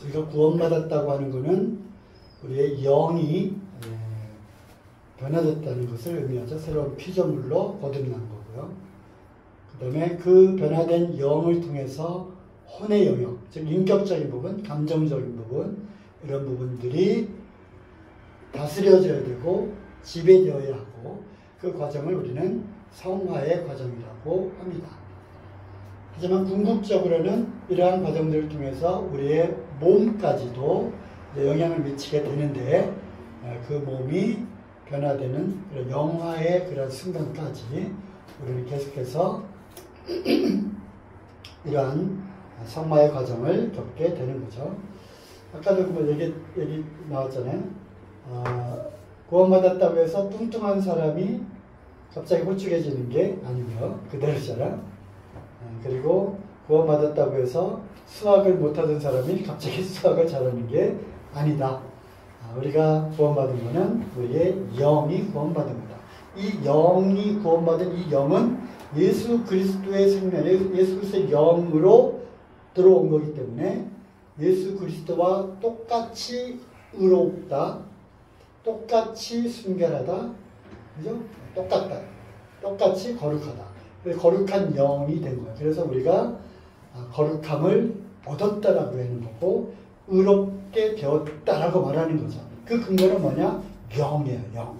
우리가 구원받았다고 하는 것은 우리의 영이 변화됐다는 것을 의미하죠. 새로운 피조물로 거듭난 거고요. 그 다음에 그 변화된 영을 통해서 혼의 영역, 즉 인격적인 부분, 감정적인 부분, 이런 부분들이 다스려져야 되고 지배되어야 하고, 그 과정을 우리는 성화의 과정이라고 합니다. 하지만 궁극적으로는 이러한 과정들을 통해서 우리의 몸까지도 영향을 미치게 되는데, 그 몸이 변화되는 그런 영화의 그런 순간까지 우리는 계속해서 이러한 성화의 과정을 겪게 되는 거죠. 아까도 뭐 얘기 나왔잖아요. 구원받았다고 해서 뚱뚱한 사람이 갑자기 홀쭉해지는 게 아니고요. 그대로잖아. 그리고 구원받았다고 해서 수학을 못하던 사람이 갑자기 수학을 잘하는 게 아니다. 우리가 구원받은 것은 우리의 영이 구원받은 거다. 이 영이 구원받은 이 영은 예수 그리스도의 생명, 예수 그리스도의 영으로 들어온 거기 때문에 예수 그리스도와 똑같이 의롭다, 똑같이 순결하다, 그죠? 똑같다, 똑같이 거룩하다. 거룩한 영이 된 거예요. 그래서 우리가 거룩함을 얻었다라고 하는 거고, 의롭게 되었다라고 말하는 거죠. 그 근거는 뭐냐? 영이에요, 영.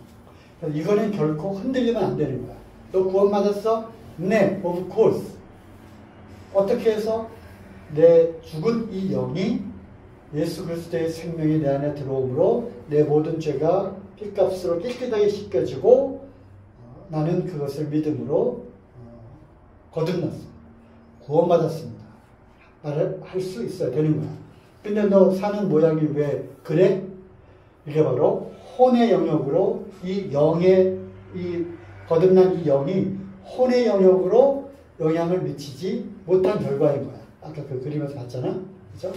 그래서 이거는 결코 흔들리면 안 되는 거야. 너 구원받았어? 네, of course. 어떻게 해서 내 죽은 이 영이 예수 그리스도의 생명이 내 안에 들어오므로 내 모든 죄가 피값으로 깨끗하게 씻겨지고 나는 그것을 믿음으로 거듭났습니다. 구원받았습니다. 말을 할 수 있어야 되는 거야. 근데 너 사는 모양이 왜 그래? 이게 바로 혼의 영역으로 이 영의 이 거듭난 이 영이 혼의 영역으로 영향을 미치지 못한 결과인 거야. 아까 그 그림에서 봤잖아. 그죠?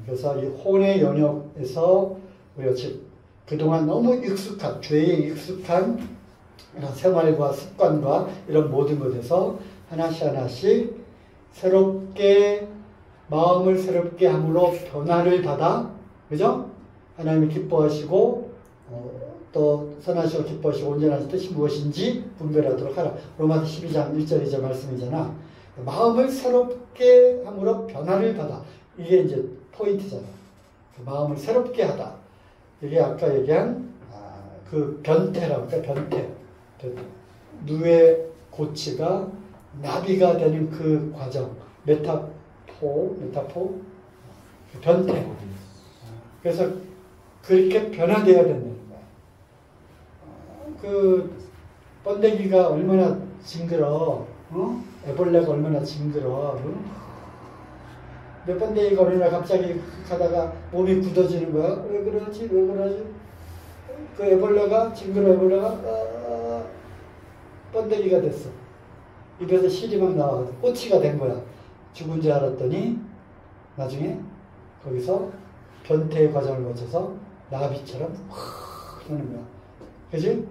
그래서 이 혼의 영역에서 우리가 즉 그동안 너무 익숙한, 죄에 익숙한 이런 생활과 습관과 이런 모든 것에서 하나씩 하나씩 새롭게 마음을 새롭게 함으로 변화를 받아, 그죠? 하나님이 기뻐하시고 또 선하시고 기뻐하시고 온전하신 뜻이 무엇인지 분별하도록 하라. 로마서 12장 1절 2절 말씀이잖아. 마음을 새롭게 함으로 변화를 받아. 이게 이제 포인트잖아. 마음을 새롭게 하다. 이게 아까 얘기한 그 변태라고 할까? 변태. 누의 고치가 나비가 되는 그 과정. 메타포, 변태. 그래서 그렇게 변화되어야 된다는 거야. 그 번데기가 얼마나 징그러, 애벌레가 얼마나 징그러. 몇 번데기가 어느 날 갑자기 가다가 몸이 굳어지는 거야. 왜 그러지? 그 애벌레가 징그러 애벌레가 번데기가 됐어. 입에서 실이 막 나와 꼬치가 된 거야. 죽은 줄 알았더니 나중에 거기서 변태의 과정을 거쳐서 나비처럼 확 하는 거야. 그지?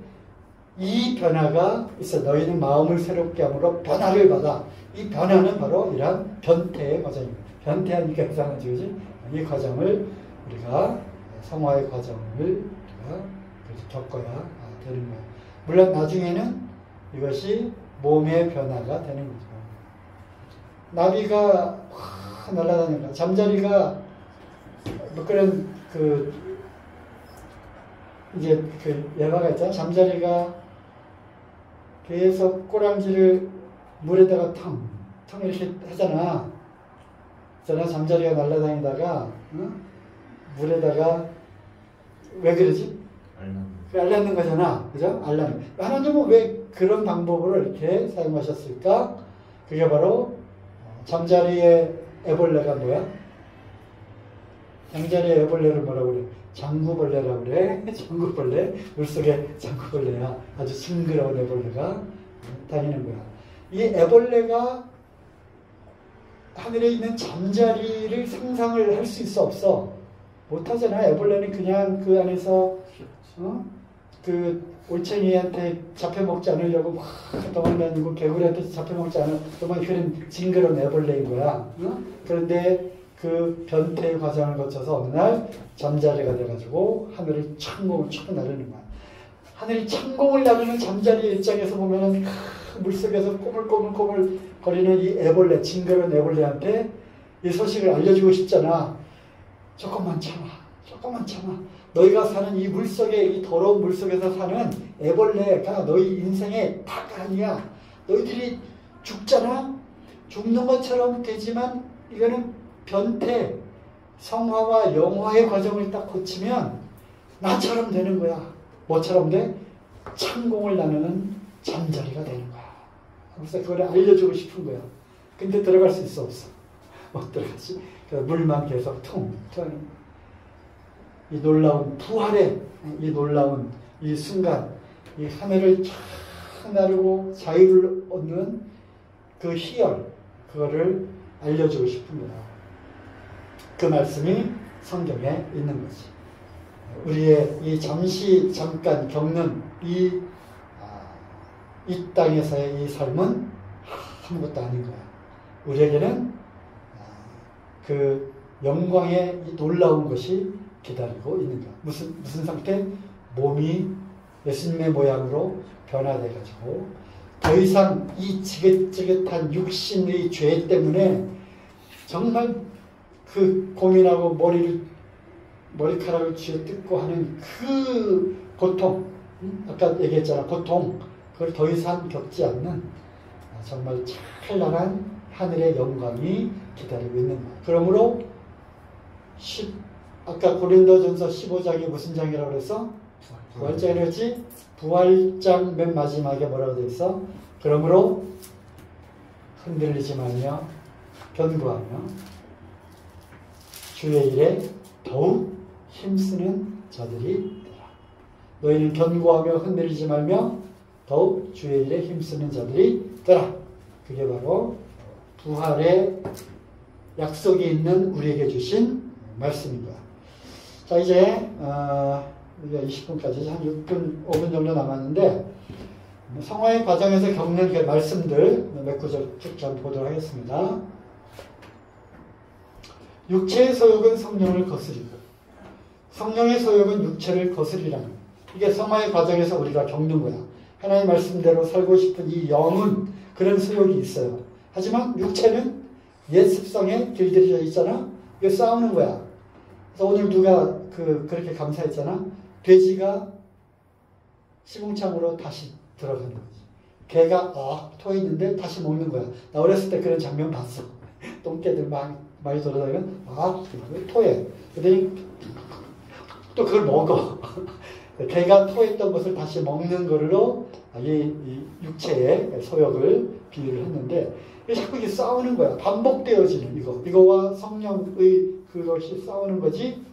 이 변화가 있어. 너희는 마음을 새롭게 함으로 변화를 받아. 이 변화는 바로 이러한 변태의 과정입니다. 변태하니까 이상하지, 그지? 이 과정을 우리가 성화의 과정을 우리가 겪어야 되는 거야. 물론 나중에는 이것이 몸의 변화가 되는 거죠. 나비가 확 날아다니는 거야. 잠자리가 뭐 그런 이제 예화가 있잖아. 잠자리가 계속 꼬랑지를 물에다가 텅 이렇게 하잖아. 그러나 잠자리가 날아다니다가 물에다가 왜 그러지? 알라는 거잖아. 그죠? 알라는. 하나님은 왜 그런 방법으로 이렇게 사용하셨을까? 그게 바로 잠자리의 애벌레가 뭐야? 잠자리의 애벌레를 뭐라고 그래? 장구벌레라고 그래. 장구벌레. 물속에 장구벌레야. 아주 징그러운 애벌레가 다니는 거야. 이 애벌레가 하늘에 있는 잠자리를 상상을 할 수 있어 없어? 못하잖아. 애벌레는 그냥 그 안에서 그 올챙이한테 잡혀먹지 않으려고 막 도망다니고 개구리한테 잡혀먹지 않으려고 그런 징그러운 애벌레인 거야. 그런데 그 변태의 과정을 거쳐서 어느 날 잠자리가 돼가지고 하늘을 창공을 쳐고 나르는 거야. 하늘이 창공을 나르는 잠자리의 입장에서 보면은 물속에서 꼬물꼬물 거리는 이 애벌레, 징그러운 애벌레한테 이 소식을 알려주고 싶잖아. 조금만 참아. 너희가 사는 이 물속에, 이 더러운 물속에서 사는 애벌레가 너희 인생의 다가 아니야. 너희들이 죽잖아. 죽는 것처럼 되지만 이거는 변태, 성화와 영화의 과정을 딱 거치면 나처럼 되는 거야. 뭐처럼 돼? 창공을 나누는 잠자리가 되는 거야. 그래서 그걸 알려주고 싶은 거야. 근데 들어갈 수 있어 없어? 못 들어가지. 물만 계속 퉁 하는 이 놀라운 부활의 이 놀라운 이 순간, 이 하늘을 쫙 나르고 자유를 얻는 그 희열, 그거를 알려주고 싶은 거야. 그 말씀이 성경에 있는 거지. 우리의 이 잠깐 겪는 이 땅에서의 이 삶은 아무것도 아닌 거야. 우리에게는 그 영광의 이 놀라운 것이 기다리고 있는 거야. 무슨 상태? 몸이 예수님의 모양으로 변화돼가지고 더 이상 이 지긋지긋한 육신의 죄 때문에 정말 그 고민하고 머리카락을 쥐어뜯고 하는 그 고통, 아까 얘기했잖아. 고통, 그걸 더 이상 겪지 않는 정말 찬란한 하늘의 영광이 기다리고 있는 거야. 그러므로 아까 고린도전서 15장이 무슨 장이라고 그랬어? 부활장이라고 했지? 부활장 맨 마지막에 뭐라고 되어 있어? 그러므로 흔들리지 말며 견고하며 주의 일에 더욱 힘쓰는 자들이 되라. 너희는 견고하며 흔들리지 말며 더욱 주의 일에 힘쓰는 자들이 되라. 그게 바로 부활의 약속이 있는 우리에게 주신 말씀인 거야. 자, 이제 우리가 20분까지 한 6분, 5분 정도 남았는데 성화의 과정에서 겪는 그 말씀들 몇 구절 쭉 좀 보도록 하겠습니다. 육체의 소욕은 성령을 거스리고 성령의 소욕은 육체를 거스리라는 거예요. 이게 성화의 과정에서 우리가 겪는 거야. 하나님 말씀대로 살고 싶은 이 영은 그런 소욕이 있어요. 하지만 육체는 옛 습성에 길들여져 있잖아. 이거 싸우는 거야. 그래서 오늘 누가 그렇게 감사했잖아. 돼지가 시궁창으로 다시 들어가는 거지. 개가 토해 있는데 다시 먹는 거야. 나 어렸을 때 그런 장면 봤어. 똥개들 많이 돌아다니면 토해. 그랬더니 또 그걸 먹어. 개가 토했던 것을 다시 먹는 걸로 이 육체의 소욕을 비유를 했는데 자꾸 이게 싸우는 거야. 반복되어지는 이거와 성령의 그것이 싸우는 거지.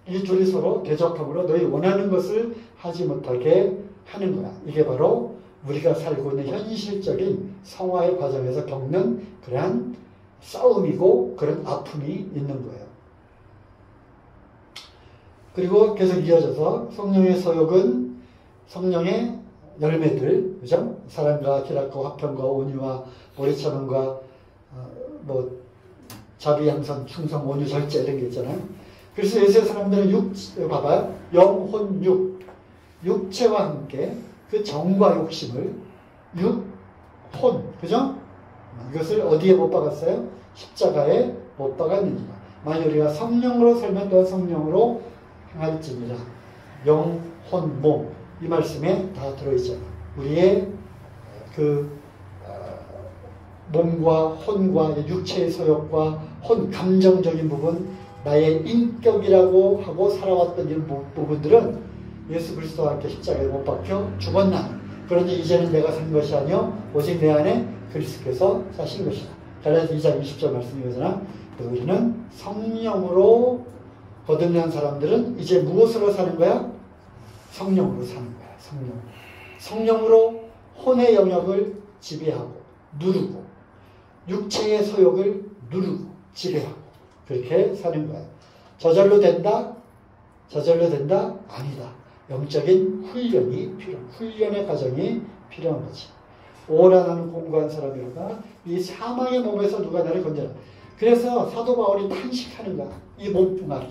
이 둘이 서로 대적함으로 너희 원하는 것을 하지 못하게 하는 거야. 이게 바로 우리가 살고 있는 현실적인 성화의 과정에서 겪는 그러한 싸움이고 그런 아픔이 있는 거예요. 그리고 계속 이어져서 성령의 소욕은 성령의 열매들, 그죠? 사랑과 기락과 화평과 온유와 오래 참음과 자비, 양선, 충성, 온유, 절제 이런 게 있잖아요. 그래서 요새 사람들은 봐봐요. 영혼, 육체와 함께 그 정과 욕심을 그죠? 이것을 어디에 못 박았어요? 십자가에 못 박았느니라. 만약 우리가 성령으로 살면 또한 성령으로 행할지니라. 영혼, 몸. 이 말씀에 다 들어있잖아. 우리의 몸과 혼과 육체의 소욕과 감정적인 부분, 나의 인격이라고 하고 살아왔던 이 부분들은 예수 그리스도와 함께 십자가에 못 박혀 죽었나. 그런데 이제는 내가 산 것이 아니요 오직 내 안에 그리스도께서 사신 것이다. 갈라디아 2장 20절 말씀이거든요. 우리는 성령으로 거듭난 사람들은 이제 무엇으로 사는 거야? 성령으로 사는 거야. 성령으로 혼의 영역을 지배하고 누르고 육체의 소욕을 누르고 지배하고 그렇게 사는 거야. 저절로 된다? 아니다. 영적인 훈련의 과정이 필요한 거지. 오라 나는 공고한 사람이로다. 이 사망의 몸에서 누가 나를 건져라. 그래서 사도 바울이 탄식하는 거야. 이 몸뚱아리.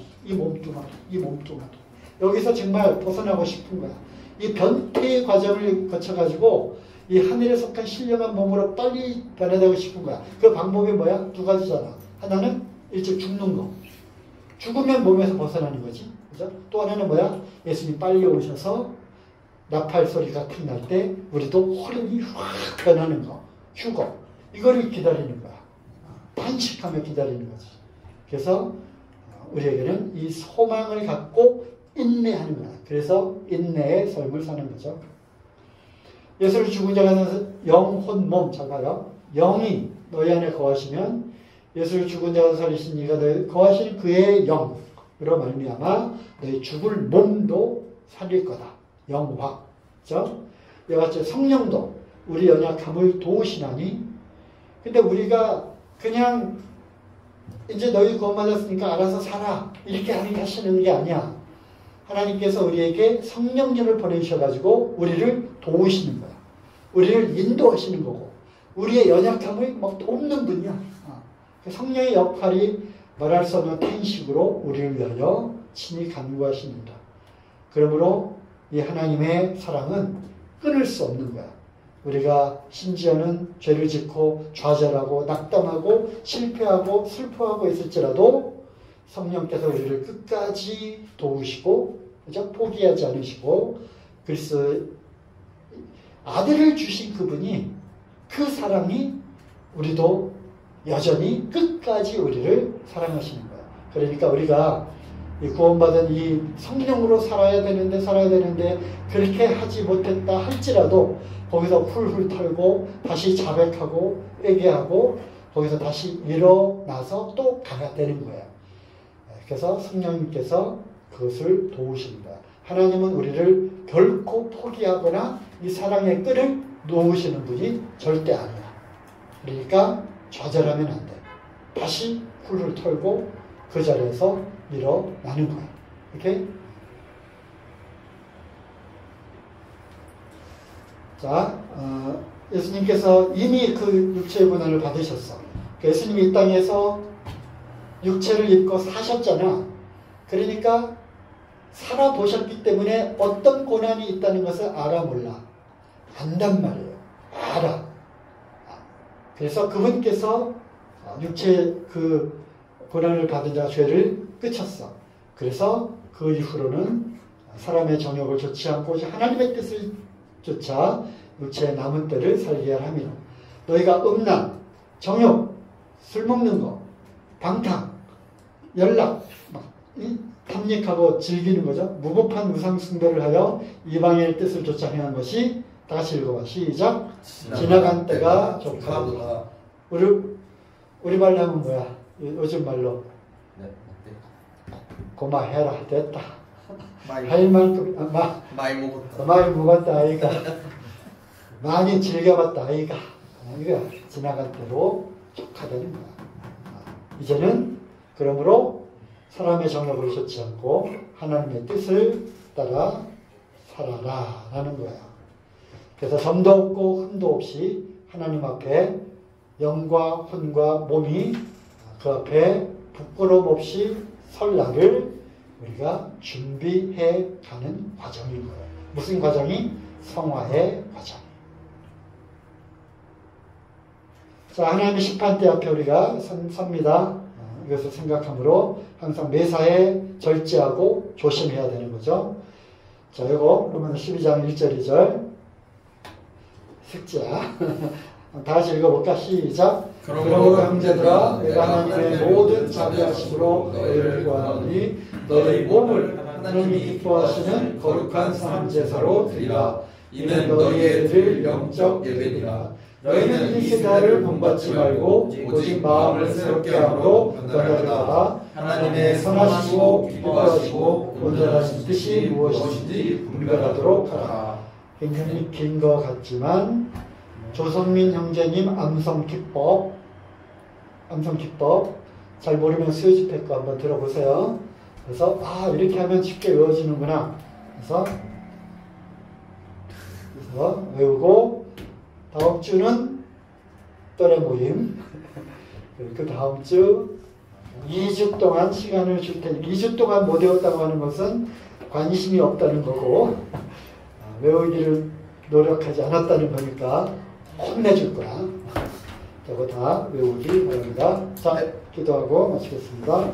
여기서 정말 벗어나고 싶은 거야. 이 변태의 과정을 거쳐가지고 이 하늘에 속한 신령한 몸으로 빨리 변화되고 싶은 거야. 그 방법이 뭐야? 두 가지잖아. 하나는 일찍 죽는 거. 죽으면 몸에서 벗어나는 거지. 그죠? 또 하나는 뭐야? 예수님 빨리 오셔서 나팔 소리가 탁 날 때 우리도 호련히 확 변하는 거. 휴거. 이거를 기다리는 거야. 탄식하며 기다리는 거지. 그래서 우리에게는 이 소망을 갖고 인내하는 거야. 그래서 인내의 삶을 사는 거죠. 예수를 죽은 자가 영혼, 몸. 잘 봐요. 영이 너희 안에 거하시면 예수를 죽은 자가 살리신 이가 너희 거하시는 그의 영으로 말미암아 너희 죽을 몸도 살릴 거다. 영화. 그렇죠? 이와 같이 성령도 우리 연약함을 도우시나니 근데 우리가 그냥 이제 너희 구원받았으니까 알아서 살아 이렇게 하시는 게 아니야. 하나님께서 우리에게 성령님을 보내주셔가지고 우리를 도우시는 거야. 우리를 인도하시는 거고 우리의 연약함을 막 돕는 분이야. 성령의 역할이 말할 수 없는 탄식으로 우리를 위하여 친히 간구하십니다. 그러므로 이 하나님의 사랑은 끊을 수 없는 거야. 우리가 심지어는 죄를 짓고 좌절하고 낙담하고 실패하고 슬퍼하고 있을지라도 성령께서 우리를 끝까지 도우시고 그죠? 포기하지 않으시고 그리스도 아들을 주신 그분이 그 사랑이 우리도 여전히 끝까지 우리를 사랑하시는 거야. 그러니까 우리가 이 구원받은 이 성령으로 살아야 되는데 그렇게 하지 못했다 할지라도 거기서 훌훌 털고 다시 자백하고 회개하고 거기서 다시 일어나서 또 가야 되는 거야. 그래서 성령님께서 그것을 도우십니다. 하나님은 우리를 결코 포기하거나 이 사랑의 끈을 놓으시는 분이 절대 아니야. 그러니까 좌절하면 안 돼. 다시 훌훌 털고 그 자리에서 일어나는 거야. 오케이? 자, 예수님께서 이미 그 육체의 고난을 받으셨어. 예수님이 이 땅에서 육체를 입고 사셨잖아. 그러니까 살아보셨기 때문에 어떤 고난이 있다는 것을 알아 몰라? 안단 말이에요. 알아. 그래서 그분께서 육체의 그 고난을 받은 자 죄를 끝쳤어. 그래서 그 이후로는 사람의 정욕을 좇지 않고 하나님의 뜻을 쫓아 육체의 남은 때를 살게 하며 너희가 음란, 정욕, 술 먹는 거, 방탕, 연락, 탐닉하고 즐기는 거죠. 무법한 우상 숭배를 하여 이방인의 뜻을 쫓아 행한 것이 다 같이 읽어봐. 시작. 지나간 때가 좋다구나. 우리 말로 하면 뭐야? 요즘 말로. 고마해라. 됐다. 할 만큼 많이 먹었다 아이가. 많이 즐겨봤다 아이가. 이거 지나간 때로 족하다는 거야. 이제는 그러므로 사람의 정욕을 좇지 않고 하나님의 뜻을 따라 살아라 라는 거야. 그래서 점도 없고 흠도 없이 하나님 앞에 영과 혼과 몸이 그 앞에 부끄러움 없이 설 날을 우리가 준비해 가는 과정인 거예요. 무슨 과정이? 성화의 과정. 자, 하나님의 심판대 앞에 우리가 섭니다. 이것을 생각하므로 항상 매사에 절제하고 조심해야 되는 거죠. 자, 이거 로마서 12장 1절 2절 숙제야. 다 같이 읽어볼까? 시작. 그러므로 형제들아 내가 하나님의 모든 자비하심으로 너희를 구하노니 너희 몸을 하나님이 기뻐하시는 거룩한 삶제사로 드리라. 이는 너희의 드릴 영적 예배니라. 너희는 이 세대를 본받지 말고 오직 마음을 새롭게 함으로 변화되라. 하나님의 선하시고 기뻐하시고 온전하신 뜻이 무엇인지 분별하도록 하라. 굉장히 긴 것 같지만 조성민 형제님 암성기법 잘 모르면 수요집회 거 한번 들어보세요. 그래서 이렇게 하면 쉽게 외워지는구나. 그래서 외우고 다음 주는 또래 모임. 그 다음 주 2주 동안 시간을 줄 테니 2주 동안 못 외웠다고 하는 것은 관심이 없다는 거고 외우기를 노력하지 않았다는 거니까 혼내줄 거야. 저거 다 외우기 바랍니다. 자, 기도하고 마치겠습니다.